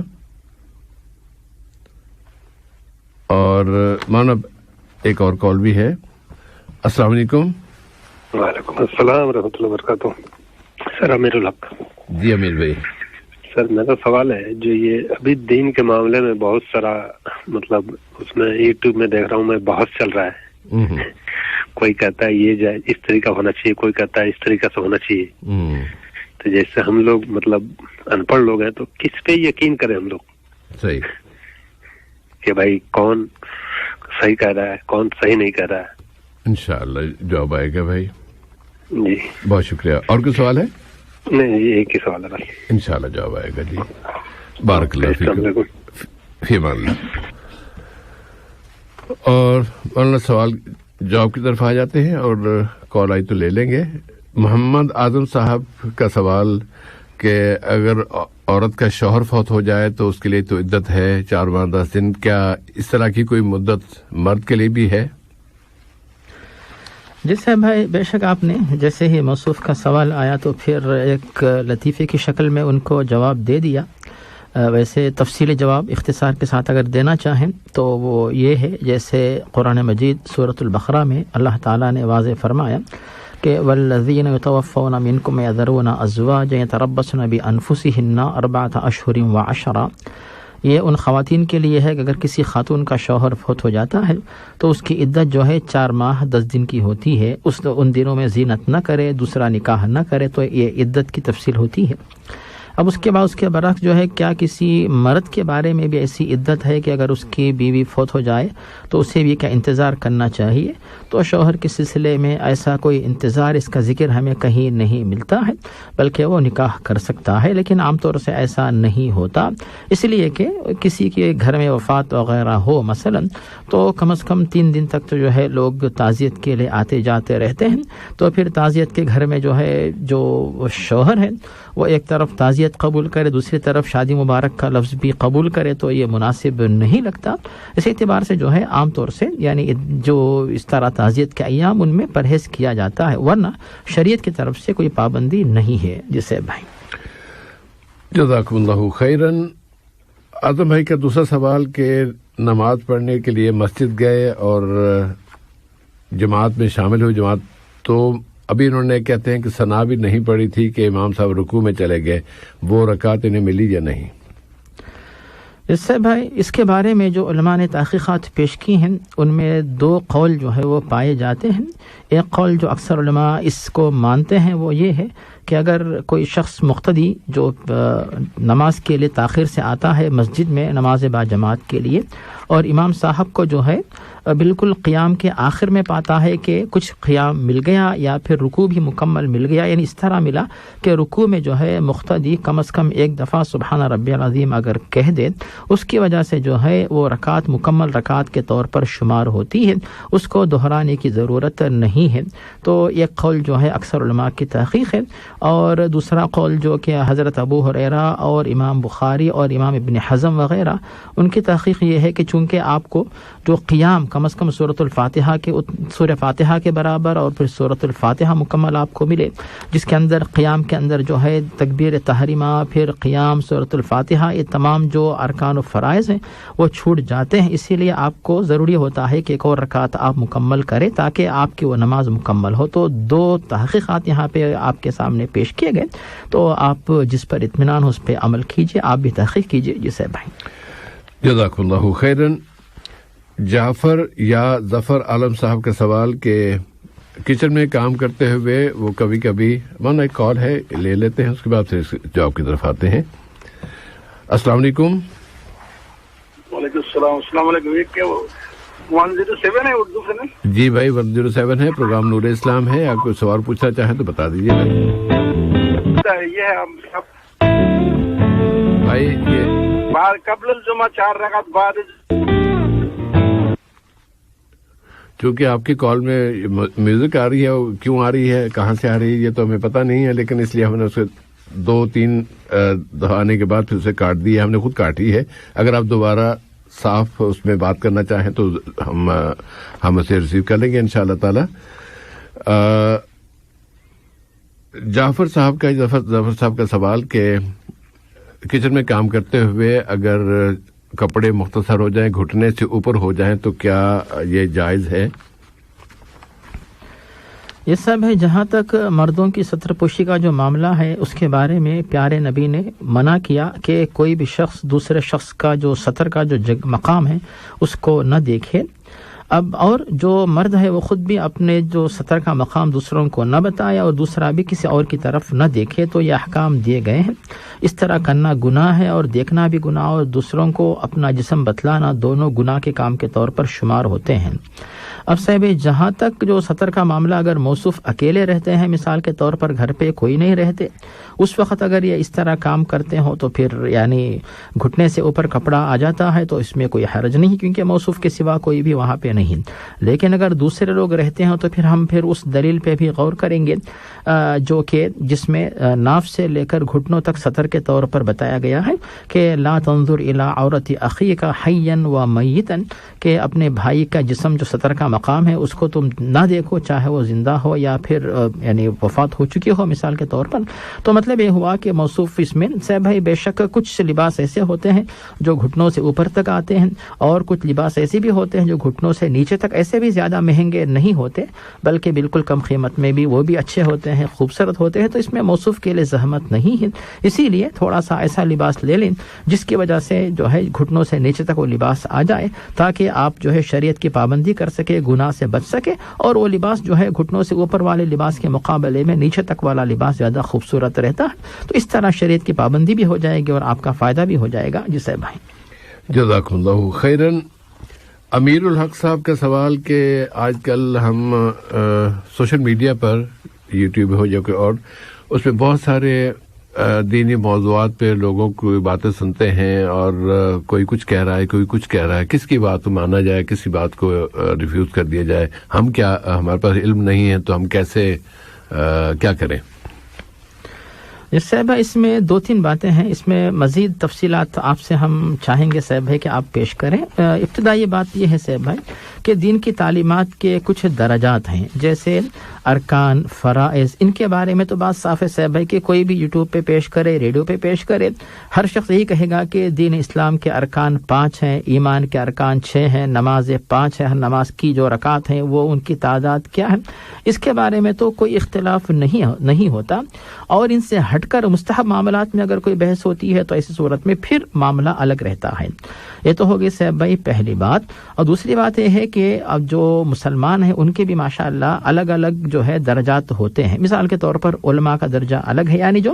اور مانو ایک اور کال بھی ہے. السلام علیکم. وعلیکم السلام ورحمۃ اللہ وبرکاتہ. سر امیر الحق. جی امیر بھائی. سر میرا سوال ہے جو یہ ابھی دین کے معاملے میں بہت سارا مطلب اس میں یوٹیوب میں دیکھ رہا ہوں میں بہت چل رہا ہے. کوئی کہتا ہے یہ جائے اس طریقہ ہونا چاہیے, کوئی کہتا ہے اس طریقہ سے ہونا چاہیے. تو جیسے ہم لوگ مطلب ان پڑھ لوگ ہیں تو کس پہ یقین کریں ہم لوگ؟ صحیح کہ بھائی کون صحیح کہہ رہا ہے کون صحیح نہیں کہہ رہا ہے. انشاءاللہ جواب آئے گا بھائی. جی بہت شکریہ. اور کوئی سوال ہے؟ نہیں یہ ایک ہی سوال ہے بس. انشاءاللہ جواب آئے گا. جی بارک اللہ فیکم. فی امان اللہ. اور مولانا سوال جواب کی طرف آ جاتے ہیں اور کال آئی تو لے لیں گے. محمد اعظم صاحب کا سوال کہ اگر عورت کا شوہر فوت ہو جائے تو اس کے لیے تو عدت ہے 4 ماہ 10 دن, کیا اس طرح کی کوئی مدت مرد کے لیے بھی ہے؟ جس ہے بھائی بے شک آپ نے جیسے ہی موصوف کا سوال آیا تو پھر ایک لطیفے کی شکل میں ان کو جواب دے دیا. ویسے تفصیلی جواب اختصار کے ساتھ اگر دینا چاہیں تو وہ یہ ہے جیسے قرآن مجید سورۃ البقرہ میں اللہ تعالیٰ نے واضح فرمایا کہ والذین یتوفون منکم یذرون ازواجا یتربصن بانفسہن 4 اشہر و10. یہ ان خواتین کے لیے ہے کہ اگر کسی خاتون کا شوہر فوت ہو جاتا ہے تو اس کی عدت جو ہے 4 ماہ 10 دن کی ہوتی ہے. ان دنوں میں زینت نہ کرے, دوسرا نکاح نہ کرے, تو یہ عدت کی تفصیل ہوتی ہے. اب اس کے بعد اس کے برعکس جو ہے کیا کسی مرد کے بارے میں بھی ایسی عدت ہے کہ اگر اس کی بیوی فوت ہو جائے تو اسے بھی کیا انتظار کرنا چاہیے؟ تو شوہر کے سلسلے میں ایسا کوئی انتظار اس کا ذکر ہمیں کہیں نہیں ملتا ہے, بلکہ وہ نکاح کر سکتا ہے, لیکن عام طور سے ایسا نہیں ہوتا. اس لیے کہ کسی کے گھر میں وفات وغیرہ ہو مثلا تو کم از کم 3 دن تک تو جو ہے لوگ تعزیت کے لیے آتے جاتے رہتے ہیں. تو پھر تعزیت کے گھر میں جو ہے جو شوہر ہے وہ ایک طرف تعزیت قبول کرے, دوسری طرف شادی مبارک کا لفظ بھی قبول کرے, تو یہ مناسب نہیں لگتا. اس اعتبار سے جو ہے عام طور سے یعنی جو اس طرح تعزیت کے ایام ان میں پرہیز کیا جاتا ہے, ورنہ شریعت کی طرف سے کوئی پابندی نہیں ہے. جسے بھائی جزاکم اللہ خیرن. اعظم بھائی کا دوسرا سوال کہ نماز پڑھنے کے لیے مسجد گئے اور جماعت میں شامل ہوئی, جماعت تو ابھی انہوں نے کہتے ہیں کہ ثنا بھی نہیں پڑی تھی کہ امام صاحب رکوع میں چلے گئے, وہ رکعت انہیں ملی یا نہیں؟ اس سے بھائی اس کے بارے میں جو علماء نے تحقیقات پیش کی ہیں ان میں 2 قول جو ہے وہ پائے جاتے ہیں. ایک قول جو اکثر علماء اس کو مانتے ہیں وہ یہ ہے کہ اگر کوئی شخص مقتدی جو نماز کے لیے تاخیر سے آتا ہے مسجد میں نماز با جماعت کے لیے اور امام صاحب کو جو ہے بالکل قیام کے آخر میں پاتا ہے کہ کچھ قیام مل گیا یا پھر رکوع بھی مکمل مل گیا، یعنی اس طرح ملا کہ رکوع میں جو ہے مقتدی کم از کم 1 دفعہ سبحان ربی العظیم اگر کہہ دے، اس کی وجہ سے جو ہے وہ رکعت مکمل رکعت کے طور پر شمار ہوتی ہے، اس کو دہرانے کی ضرورت نہیں ہے. تو ایک قول جو ہے اکثر علماء کی تحقیق ہے. اور دوسرا قول جو کہ حضرت ابو ہریرہ اور امام بخاری اور امام ابن حزم وغیرہ ان کی تحقیق یہ ہے کہ چونکہ آپ کو جو قیام کم از کم سورۃ فاتحہ کے برابر اور پھر سورۃ الفاتحہ مکمل آپ کو ملے، جس کے اندر قیام کے اندر جو ہے تکبیر تحریمہ پھر قیام سورۃ الفاتحہ، یہ تمام جو ارکان و فرائض ہیں وہ چھوٹ جاتے ہیں. اسی لیے آپ کو ضروری ہوتا ہے کہ ایک اور رکعت آپ مکمل کریں تاکہ آپ کی وہ نماز مکمل ہو. تو 2 تحقیقات یہاں پہ آپ کے سامنے پیش کیے گئے، تو آپ جس پر اطمینان ہو اس پہ عمل کیجئے، آپ بھی تحقیق کیجئے. جی صاحب بھائی جزاک اللہ خیرن. جعفر یا ظفر عالم صاحب کا سوال کہ کچن میں کام کرتے ہوئے وہ کبھی کبھی ایک کال ہے لے لیتے ہیں، اس کے بعد پھر جواب کی طرف آتے ہیں. السلام علیکم. وعلیکم السلام. السلام علیکم. یہ کیا 107 ہے اردو سے نا؟ جی بھائی 107 ہے، پروگرام نور اسلام ہے. آپ کو سوال پوچھنا چاہیں تو بتا دیجیے یہ ہے بھائی. یہ قبل الجمعہ 4 رکعت بعد، چونکہ آپ کی کال میں میوزک آ رہی ہے، کیوں آ رہی ہے کہاں سے آ رہی ہے یہ تو ہمیں پتہ نہیں ہے، لیکن اس لیے ہم نے اسے 2-3 دہانے کے بعد پھر اسے کاٹ دیا، ہم نے خود کاٹی ہے. اگر آپ دوبارہ صاف اس میں بات کرنا چاہیں تو ہم اسے ریسیو کر لیں گے انشاءاللہ تعالی. جعفر صاحب کا سوال کہ کچن میں کام کرتے ہوئے اگر کپڑے مختصر ہو جائیں، گھٹنے سے اوپر ہو جائیں تو کیا یہ جائز ہے؟ یہ سب ہے. جہاں تک مردوں کی ستر پوشی کا جو معاملہ ہے اس کے بارے میں پیارے نبی نے منع کیا کہ کوئی بھی شخص دوسرے شخص کا جو ستر کا جو مقام ہے اس کو نہ دیکھے. اب اور جو مرد ہے وہ خود بھی اپنے جو ستر کا مقام دوسروں کو نہ بتائے اور دوسرا بھی کسی اور کی طرف نہ دیکھے، تو یہ احکام دیے گئے ہیں. اس طرح کرنا گناہ ہے اور دیکھنا بھی گناہ اور دوسروں کو اپنا جسم بتلانا دونوں گناہ کے کام کے طور پر شمار ہوتے ہیں. اب صاحب جہاں تک جو ستر کا معاملہ اگر موصوف اکیلے رہتے ہیں، مثال کے طور پر گھر پہ کوئی نہیں رہتے، اس وقت اگر یہ اس طرح کام کرتے ہوں تو پھر یعنی گھٹنے سے اوپر کپڑا آ جاتا ہے تو اس میں کوئی حرج نہیں، کیونکہ موصوف کے سوا کوئی بھی وہاں پہ نہیں. لیکن اگر دوسرے لوگ رہتے ہیں تو پھر ہم اس دلیل پہ بھی غور کریں گے جو کہ جس میں ناف سے لے کر گھٹنوں تک ستر کے طور پر بتایا گیا ہے کہ لا تنظر الی عورت اخیک حیا و میتا، کہ اپنے بھائی کا جسم جو ستر کا مقام ہے اس کو تم نہ دیکھو، چاہے وہ زندہ ہو یا پھر یعنی وفات ہو چکی ہو مثال کے طور پر. تو مطلب یہ ہوا کہ موصوف اس میں سے بھائی بے شک کچھ لباس ایسے ہوتے ہیں جو گھٹنوں سے اوپر تک آتے ہیں اور کچھ لباس ایسے بھی ہوتے ہیں جو گھٹنوں سے نیچے تک، ایسے بھی زیادہ مہنگے نہیں ہوتے بلکہ بالکل کم قیمت میں بھی وہ بھی اچھے ہوتے ہیں، خوبصورت ہوتے ہیں. تو اس میں موصوف کے لیے زحمت نہیں ہے، اسی لیے تھوڑا سا ایسا لباس لے لیں جس کی وجہ سے جو ہے گھٹنوں سے نیچے تک وہ لباس آ جائے تاکہ آپ جو ہے شریعت کی پابندی کر سکے، گناہ سے بچ سکے، اور وہ لباس جو ہے گھٹنوں سے اوپر والے لباس کے مقابلے میں نیچے تک والا لباس زیادہ خوبصورت رہتا ہے. تو اس طرح شریعت کی پابندی بھی ہو جائے گی اور آپ کا فائدہ بھی ہو جائے گا. جی صاحب بھائی جزاک اللہ خیرن. امیر الحق صاحب کا سوال کہ آج کل ہم سوشل میڈیا پر یوٹیوب ہو یا کوئی اور اس میں بہت سارے دینی موضوعات پہ لوگوں کو باتیں سنتے ہیں اور کوئی کچھ کہہ رہا ہے کوئی کچھ کہہ رہا ہے، کس کی بات مانا جائے کسی بات کو ریفیوز کر دیا جائے؟ ہم کیا ہمارے پاس علم نہیں ہے تو ہم کیسے کیا کریں؟ جس صاحب اس میں 2-3 باتیں ہیں، اس میں مزید تفصیلات آپ سے ہم چاہیں گے صاحب ہے کہ آپ پیش کریں. ابتدائی بات یہ ہے صاحب بھائی کہ دین کی تعلیمات کے کچھ درجات ہیں، جیسے ارکان، فرائض، ان کے بارے میں تو بات صاف ہے صاحب بھائی کہ کوئی بھی یوٹیوب پہ پیش کرے، ریڈیو پہ پیش کرے، ہر شخص یہی کہے گا کہ دین اسلام کے ارکان 5 ہیں، ایمان کے ارکان 6 ہیں، نماز 5 ہے، ہر نماز کی جو رکعت ہیں وہ ان کی تعداد کیا ہے، اس کے بارے میں تو کوئی اختلاف نہیں ہوتا. اور ان سے ہٹ ہٹ کر مستحب معاملات میں اگر کوئی بحث ہوتی ہے تو ایسی صورت میں پھر معاملہ الگ رہتا ہے. یہ تو ہوگی صاحب بھائی پہلی بات. اور دوسری بات یہ ہے کہ اب جو مسلمان ہیں ان کے بھی ماشاءاللہ الگ الگ جو ہے درجات ہوتے ہیں. مثال کے طور پر علماء کا درجہ الگ ہے، یعنی جو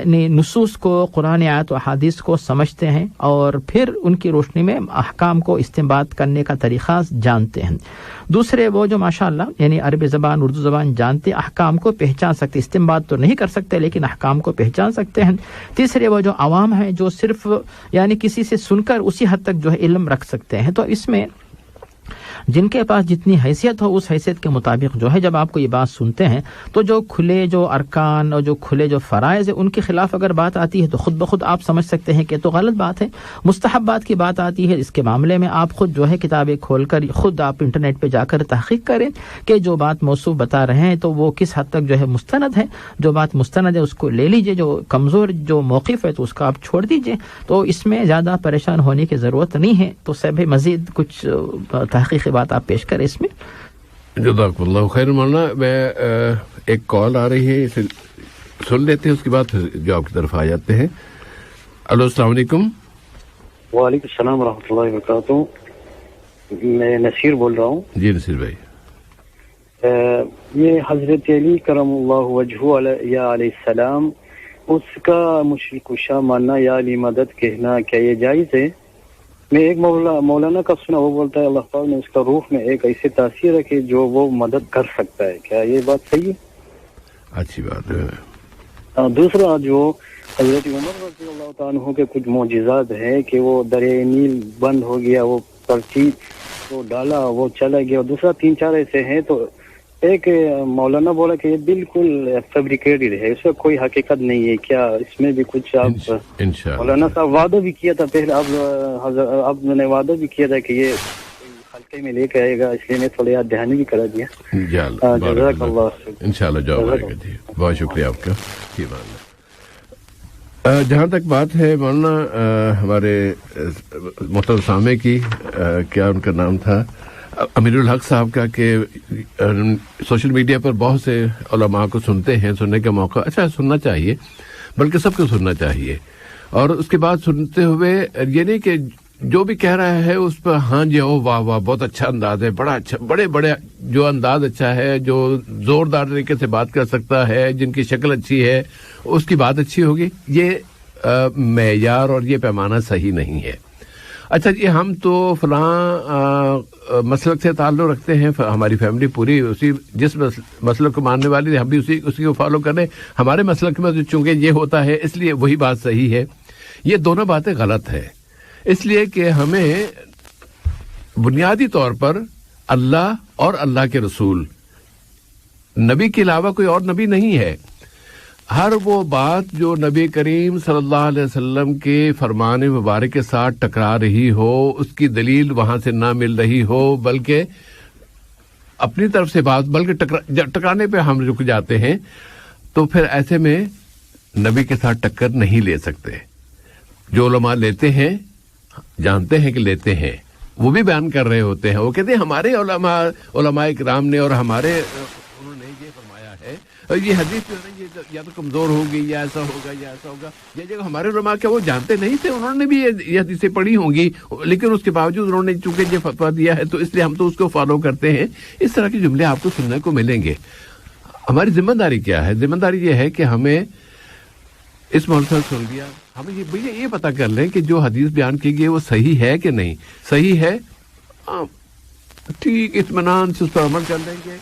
نصوص کو، قرآن آیات و احادیث کو سمجھتے ہیں اور پھر ان کی روشنی میں احکام کو استنباط کرنے کا طریقہ جانتے ہیں. دوسرے وہ جو ماشاءاللہ یعنی عربی زبان، اردو زبان جانتے، احکام کو پہچان سکتے، استنباط تو نہیں کر سکتے لیکن احکام کو پہچان سکتے ہیں. تیسرے وہ جو عوام ہیں جو صرف یعنی کسی سے سن کر اسی حد تک جو ہے علم رکھ سکتے ہیں. تو اس میں جن کے پاس جتنی حیثیت ہو اس حیثیت کے مطابق جو ہے جب آپ کو یہ بات سنتے ہیں تو جو کھلے جو ارکان اور جو کھلے جو فرائض ہیں ان کے خلاف اگر بات آتی ہے تو خود بخود آپ سمجھ سکتے ہیں کہ تو غلط بات ہے. مستحب بات کی بات آتی ہے اس کے معاملے میں آپ خود جو ہے کتابیں کھول کر خود آپ انٹرنیٹ پہ جا کر تحقیق کریں کہ جو بات موصوف بتا رہے ہیں تو وہ کس حد تک جو ہے مستند ہے. جو بات مستند ہے اس کو لے لیجئے، جو کمزور جو موقف ہے تو اس کا آپ چھوڑ دیجئے. تو اس میں زیادہ پریشان ہونے کی ضرورت نہیں ہے. تو صاحب مزید کچھ تحقیقی بات آپ پیش کریں اس میں. جزاک اللہ خیر. مولانا میں ایک کال آ رہی ہے، اسے سن لیتے ہیں، اس کے بعد پھر جواب کی طرف آ جاتے ہیں. الو السلام علیکم. وعلیکم السلام ورحمۃ اللہ وبرکاتہ. میں نصیر بول رہا ہوں. جی نصیر بھائی. یہ حضرت علی کرم اللہ وجہہ علیہ السلام، اس کا مشرک کشا ماننا یا علی مدد کہنا، کیا یہ جائز ہے؟ میں ایک مولانا کا سنا، وہ بولتا ہے اللہ تعالیٰ نے اس کا روح میں ایک ایسی تاثیر ہے کہ جو وہ مدد کر سکتا ہے. کیا یہ بات صحیح ہے؟ اچھی بات ہے. دوسرا جو حضرت عمر رضی اللہ تعالیٰ عنہ کے کچھ معجزات ہیں کہ وہ دریائے نیل بند ہو گیا، وہ پرچی وہ ڈالا وہ چلا گیا. دوسرا 3-4 ایسے ہیں. تو ایک مولانا بولا کہ یہ بالکل فیبریکیٹڈ ہے، اس کا کوئی حقیقت نہیں ہے. کیا اس میں بھی کچھ آپ مولانا صاحب وعدہ بھی کیا تھا پہلے، آپ نے وعدہ بھی کیا تھا کہ یہ حلقے میں لے کے آئے گا، اس لیے میں تھوڑا یاد دہانی بھی کرا دیا. جزاک اللہ. انشاءاللہ جواب آئے گا. جی بہت شکریہ آپ کا. جہاں تک بات ہے مولانا ہمارے محترم سامع کی، کیا ان کا نام تھا، امیر الحق صاحب کا، کہ سوشل میڈیا پر بہت سے علماء کو سنتے ہیں، سننے کا موقع اچھا سننا چاہیے، بلکہ سب کو سننا چاہیے. اور اس کے بعد سنتے ہوئے یہ نہیں کہ جو بھی کہہ رہا ہے اس پر ہاں جی او واہ واہ بہت اچھا انداز ہے، بڑا اچھا، بڑے بڑے جو انداز اچھا ہے، جو زوردار طریقے سے بات کر سکتا ہے، جن کی شکل اچھی ہے اس کی بات اچھی ہوگی. یہ معیار اور یہ پیمانہ صحیح نہیں ہے. اچھا جی ہم تو فلاں مسلک سے تعلق رکھتے ہیں، ہماری فیملی پوری اسی جس مسلک کو ماننے والی ہم بھی اسی کو فالو کر رہے ہیں. ہمارے مسلک میں چونکہ یہ ہوتا ہے اس لیے وہی بات صحیح ہے. یہ دونوں باتیں غلط ہے، اس لیے کہ ہمیں بنیادی طور پر اللہ اور اللہ کے رسول، نبی کے علاوہ کوئی اور نبی نہیں ہے. ہر وہ بات جو نبی کریم صلی اللہ علیہ وسلم کے فرمان مبارک کے ساتھ ٹکرا رہی ہو، اس کی دلیل وہاں سے نہ مل رہی ہو، بلکہ اپنی طرف سے بات، بلکہ ٹکرانے پہ ہم رک جاتے ہیں، تو پھر ایسے میں نبی کے ساتھ ٹکر نہیں لے سکتے. جو علماء لیتے ہیں جانتے ہیں کہ لیتے ہیں، وہ بھی بیان کر رہے ہوتے ہیں. وہ کہتے ہیں ہمارے علماء کرام نے اور ہمارے انہوں نے یہ فرمایا ہے، اور یہ حدیث جو ہے یہ یا تو کمزور ہوگی یا ایسا ہوگا یا ایسا ہوگا. یہ جگہ ہمارے علماء کیا وہ جانتے نہیں تھے؟ انہوں نے بھی یہ حدیثیں پڑھی ہوں گی، لیکن اس کے باوجود انہوں نے چونکہ یہ فتویٰ دیا ہے تو اس لیے ہم تو اس کو فالو کرتے ہیں. اس طرح کے جملے آپ کو سننے کو ملیں گے. ہماری ذمہ داری کیا ہے؟ ذمہ داری یہ ہے کہ ہمیں اس مسئلہ سن لیا، ہمیں یہ پتہ کر لیں کہ جو حدیث بیان کی گئی وہ صحیح ہے کہ نہیں. صحیح ہے ٹھیک، اطمینان سے اس پر عمل کر لیں گے،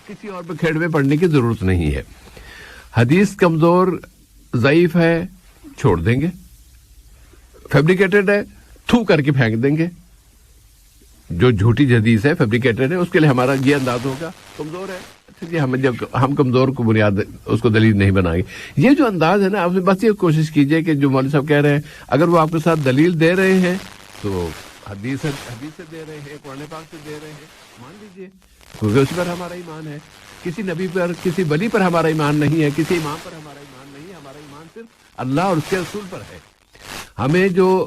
کسی اور پہ کھیڑ میں پڑنے کی ضرورت نہیں ہے. حدیث کمزور ضعیف ہے چھوڑ دیں گے، فیبریکیٹڈ ہے تھو کر کے پھینک دیں گے. جو جھوٹی حدیث ہے فیبریکیٹڈ ہے، اس کے لیے ہمارا یہ انداز ہوگا کمزور ہے. جی ہم کمزور کو بنیاد اس کو دلیل نہیں بنائیں گے. یہ جو انداز ہے نا، آپ بس یہ کوشش کیجئے کہ جو مولوی صاحب کہہ رہے ہیں اگر وہ آپ کے ساتھ دلیل دے رہے ہیں تو حدیث سے دے رہے ہیں، قرآن پاک سے دے رہے ہیں، مان لیجئے، کیونکہ اس پر ہمارا ایمان ہے. کسی نبی پر، کسی ولی پر ہمارا ایمان نہیں ہے، کسی امام پر ہمارا ایمان نہیں ہے. ہمارا ایمان صرف اللہ اور اس کے رسول پر ہے. ہمیں جو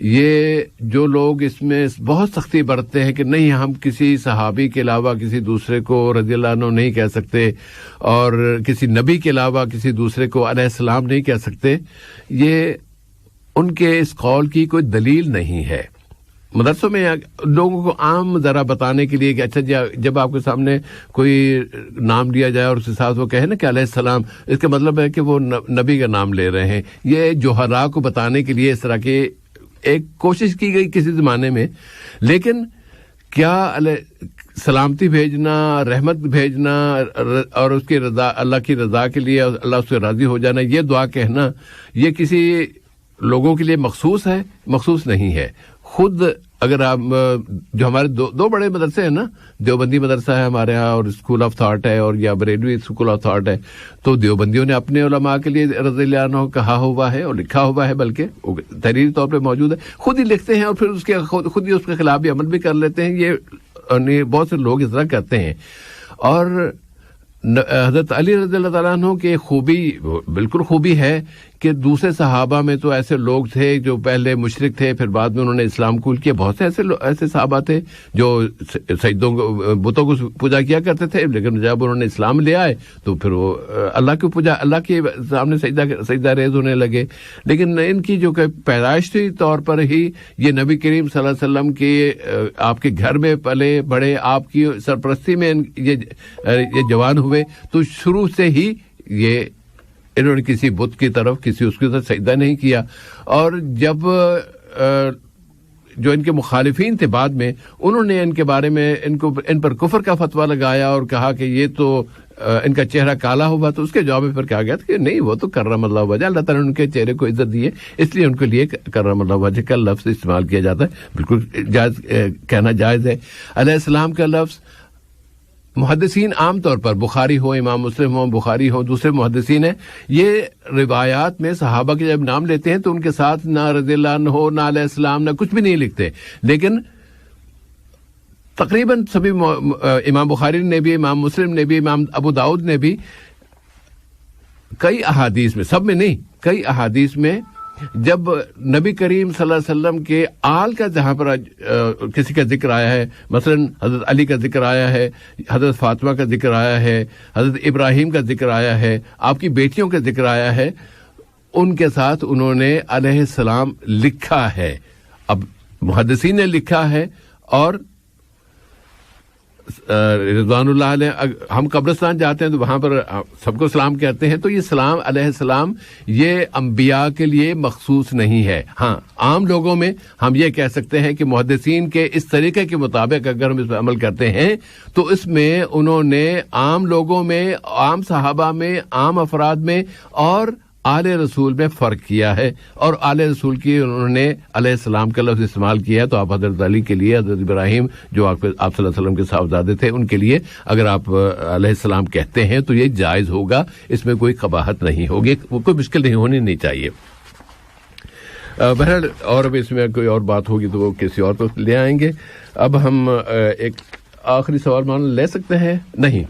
یہ جو لوگ اس میں بہت سختی برتتے ہیں کہ نہیں ہم کسی صحابی کے علاوہ کسی دوسرے کو رضی اللہ عنہ نہیں کہہ سکتے اور کسی نبی کے علاوہ کسی دوسرے کو علیہ السلام نہیں کہہ سکتے، یہ ان کے اس قول کی کوئی دلیل نہیں ہے۔ مدرسوں میں لوگوں کو عام ذرا بتانے کے لیے کہ اچھا جب آپ کے سامنے کوئی نام لیا جائے اور اس کے ساتھ وہ کہے نا کہ علیہ السلام، اس کا مطلب ہے کہ وہ نبی کا نام لے رہے ہیں۔ یہ جوہراء کو بتانے کے لیے اس طرح کی ایک کوشش کی گئی کسی زمانے میں، لیکن کیا سلامتی بھیجنا، رحمت بھیجنا اور اس کی رضا، اللہ کی رضا کے لیے اللہ اس سے راضی ہو جانا، یہ دعا کہنا یہ کسی لوگوں کے لیے مخصوص ہے؟ مخصوص نہیں ہے۔ خود اگر آپ جو ہمارے دو بڑے مدرسے ہیں نا، دیوبندی مدرسہ ہے ہمارے ہاں اور اسکول آف تھاٹ ہے، اور یا بریلوی اسکول آف تھاٹ ہے، تو دیوبندیوں نے اپنے علماء کے لیے رضی اللہ عنہ کہا ہوا ہے اور لکھا ہوا ہے، بلکہ تحریری طور پہ موجود ہے، خود ہی لکھتے ہیں اور پھر اس کے خود ہی اس کے خلاف بھی عمل بھی کر لیتے ہیں۔ یہ بہت سے لوگ اس طرح کرتے ہیں۔ اور حضرت علی رضی اللہ تعالیٰ عنہ کی خوبی، بالکل خوبی ہے کہ دوسرے صحابہ میں تو ایسے لوگ تھے جو پہلے مشرک تھے، پھر بعد میں انہوں نے اسلام قبول کیا۔ بہت سے ایسے صحابہ تھے جو سجدوں بتوں کو پوجا کیا کرتے تھے، لیکن جب انہوں نے اسلام لے آئے تو پھر وہ اللہ کی پوجا، اللہ کے سامنے سجدہ ریز ہونے لگے۔ لیکن ان کی جو کہ پیدائشی طور پر ہی یہ نبی کریم صلی اللہ علیہ وسلم کے آپ کے گھر میں پلے بڑے، آپ کی سرپرستی میں یہ جوان ہوئے، تو شروع سے ہی یہ انہوں نے کسی بت کی طرف، کسی اس کی طرف سجدہ نہیں کیا۔ اور جب جو ان کے مخالفین تھے بعد میں، انہوں نے ان کے بارے میں ان پر کفر کا فتویٰ لگایا اور کہا کہ یہ تو ان کا چہرہ کالا ہوا، تو اس کے جواب میں پھر کہا گیا تھا کہ نہیں، وہ تو کرم اللہ وجہ، اللہ تعالیٰ نے ان کے چہرے کو عزت دی ہے، اس لیے ان کے لیے کرم اللہ وجہ کا لفظ استعمال کیا جاتا ہے۔ بالکل جائز، کہنا جائز ہے۔ علیہ السلام کا لفظ محدثین عام طور پر، بخاری ہو، امام مسلم ہو، بخاری ہو، دوسرے محدثین ہیں، یہ روایات میں صحابہ کے جب نام لیتے ہیں تو ان کے ساتھ نہ رضی اللہ عنہ ہو، نہ علیہ السلام، نہ کچھ بھی نہیں لکھتے۔ لیکن تقریباً سبھی، امام بخاری نے بھی، امام مسلم نے بھی، امام ابو داؤد نے بھی کئی احادیث میں، سب میں نہیں، کئی احادیث میں جب نبی کریم صلی اللہ علیہ وسلم کے آل کا جہاں پر کسی کا ذکر آیا ہے، مثلا حضرت علی کا ذکر آیا ہے، حضرت فاطمہ کا ذکر آیا ہے، حضرت ابراہیم کا ذکر آیا ہے، آپ کی بیٹیوں کا ذکر آیا ہے، ان کے ساتھ انہوں نے علیہ السلام لکھا ہے۔ اب محدثین نے لکھا ہے اور رضوان اللہ علیہ، ہم قبرستان جاتے ہیں تو وہاں پر سب کو سلام کہتے ہیں، تو یہ سلام علیہ السلام یہ انبیاء کے لیے مخصوص نہیں ہے۔ ہاں، عام لوگوں میں ہم یہ کہہ سکتے ہیں کہ محدثین کے اس طریقے کے مطابق اگر ہم اس پر عمل کرتے ہیں تو اس میں انہوں نے عام لوگوں میں، عام صحابہ میں، عام افراد میں اور آل رسول میں فرق کیا ہے، اور آل رسول کی انہوں نے علیہ السلام کا لفظ استعمال کیا ہے۔ تو آپ حضرت علی کے لیے، حضرت ابراہیم جو آپ صلی اللہ علیہ وسلم کے صاحبزادے تھے، ان کے لیے اگر آپ علیہ السلام کہتے ہیں تو یہ جائز ہوگا، اس میں کوئی قباحت نہیں ہوگی، کوئی مشکل نہیں ہونی نہیں چاہیے۔ بہرحال اور اب اس میں کوئی اور بات ہوگی تو وہ کسی اور کو لے آئیں گے۔ اب ہم ایک آخری سوال مان لے سکتے ہیں؟ نہیں،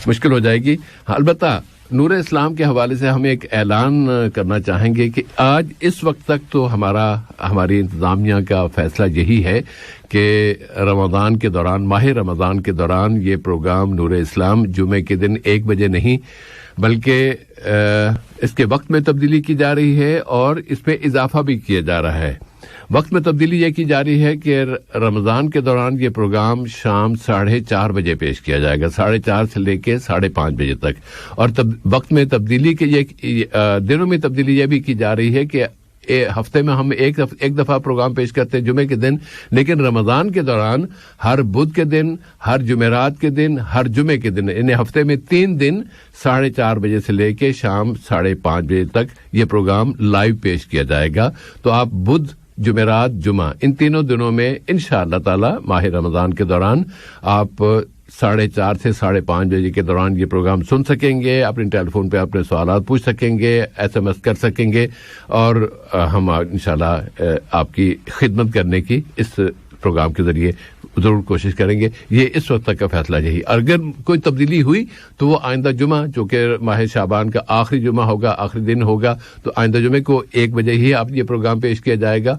مشکل ہو جائے گی۔ البتہ نور اسلام کے حوالے سے ہم ایک اعلان کرنا چاہیں گے کہ آج اس وقت تک تو ہماری انتظامیہ کا فیصلہ یہی ہے کہ رمضان کے دوران، ماہ رمضان کے دوران یہ پروگرام نور اسلام جمعے کے دن 1 بجے نہیں بلکہ اس کے وقت میں تبدیلی کی جا رہی ہے اور اس میں اضافہ بھی کیا جا رہا ہے۔ وقت میں تبدیلی یہ کی جا رہی ہے کہ رمضان کے دوران یہ پروگرام شام 4:30 بجے پیش کیا جائے گا، 4:30 سے لے کے 5:30 بجے تک، اور وقت میں تبدیلی کے دنوں میں تبدیلی یہ بھی کی جا رہی ہے کہ ہفتے میں ہم ایک دفعہ پروگرام پیش کرتے ہیں جمعے کے دن، لیکن رمضان کے دوران ہر بدھ کے دن، ہر جمعرات کے دن، ہر جمعے کے دن، یعنی ہفتے میں 3 دن 4:30 بجے سے لے کے شام 5:30 بجے تک یہ پروگرام لائیو پیش کیا جائے گا۔ تو آپ بدھ، جمعرات، جمعہ، ان تینوں دنوں میں انشاءاللہ تعالی ماہ رمضان کے دوران آپ 4:30 سے 5:30 بجے کے دوران یہ پروگرام سن سکیں گے، اپنے ٹیلی فون پہ اپنے سوالات پوچھ سکیں گے، SMS کر سکیں گے، اور ہم انشاءاللہ آپ کی خدمت کرنے کی اس پروگرام کے ذریعے ضرور کوشش کریں گے۔ یہ اس وقت تک کا فیصلہ یہی، اگر کوئی تبدیلی ہوئی تو وہ آئندہ جمعہ جو کہ ماہ شعبان کا آخری جمعہ ہوگا، آخری دن ہوگا، تو آئندہ جمعے کو 1 بجے ہی آپ یہ پروگرام پیش کیا جائے گا،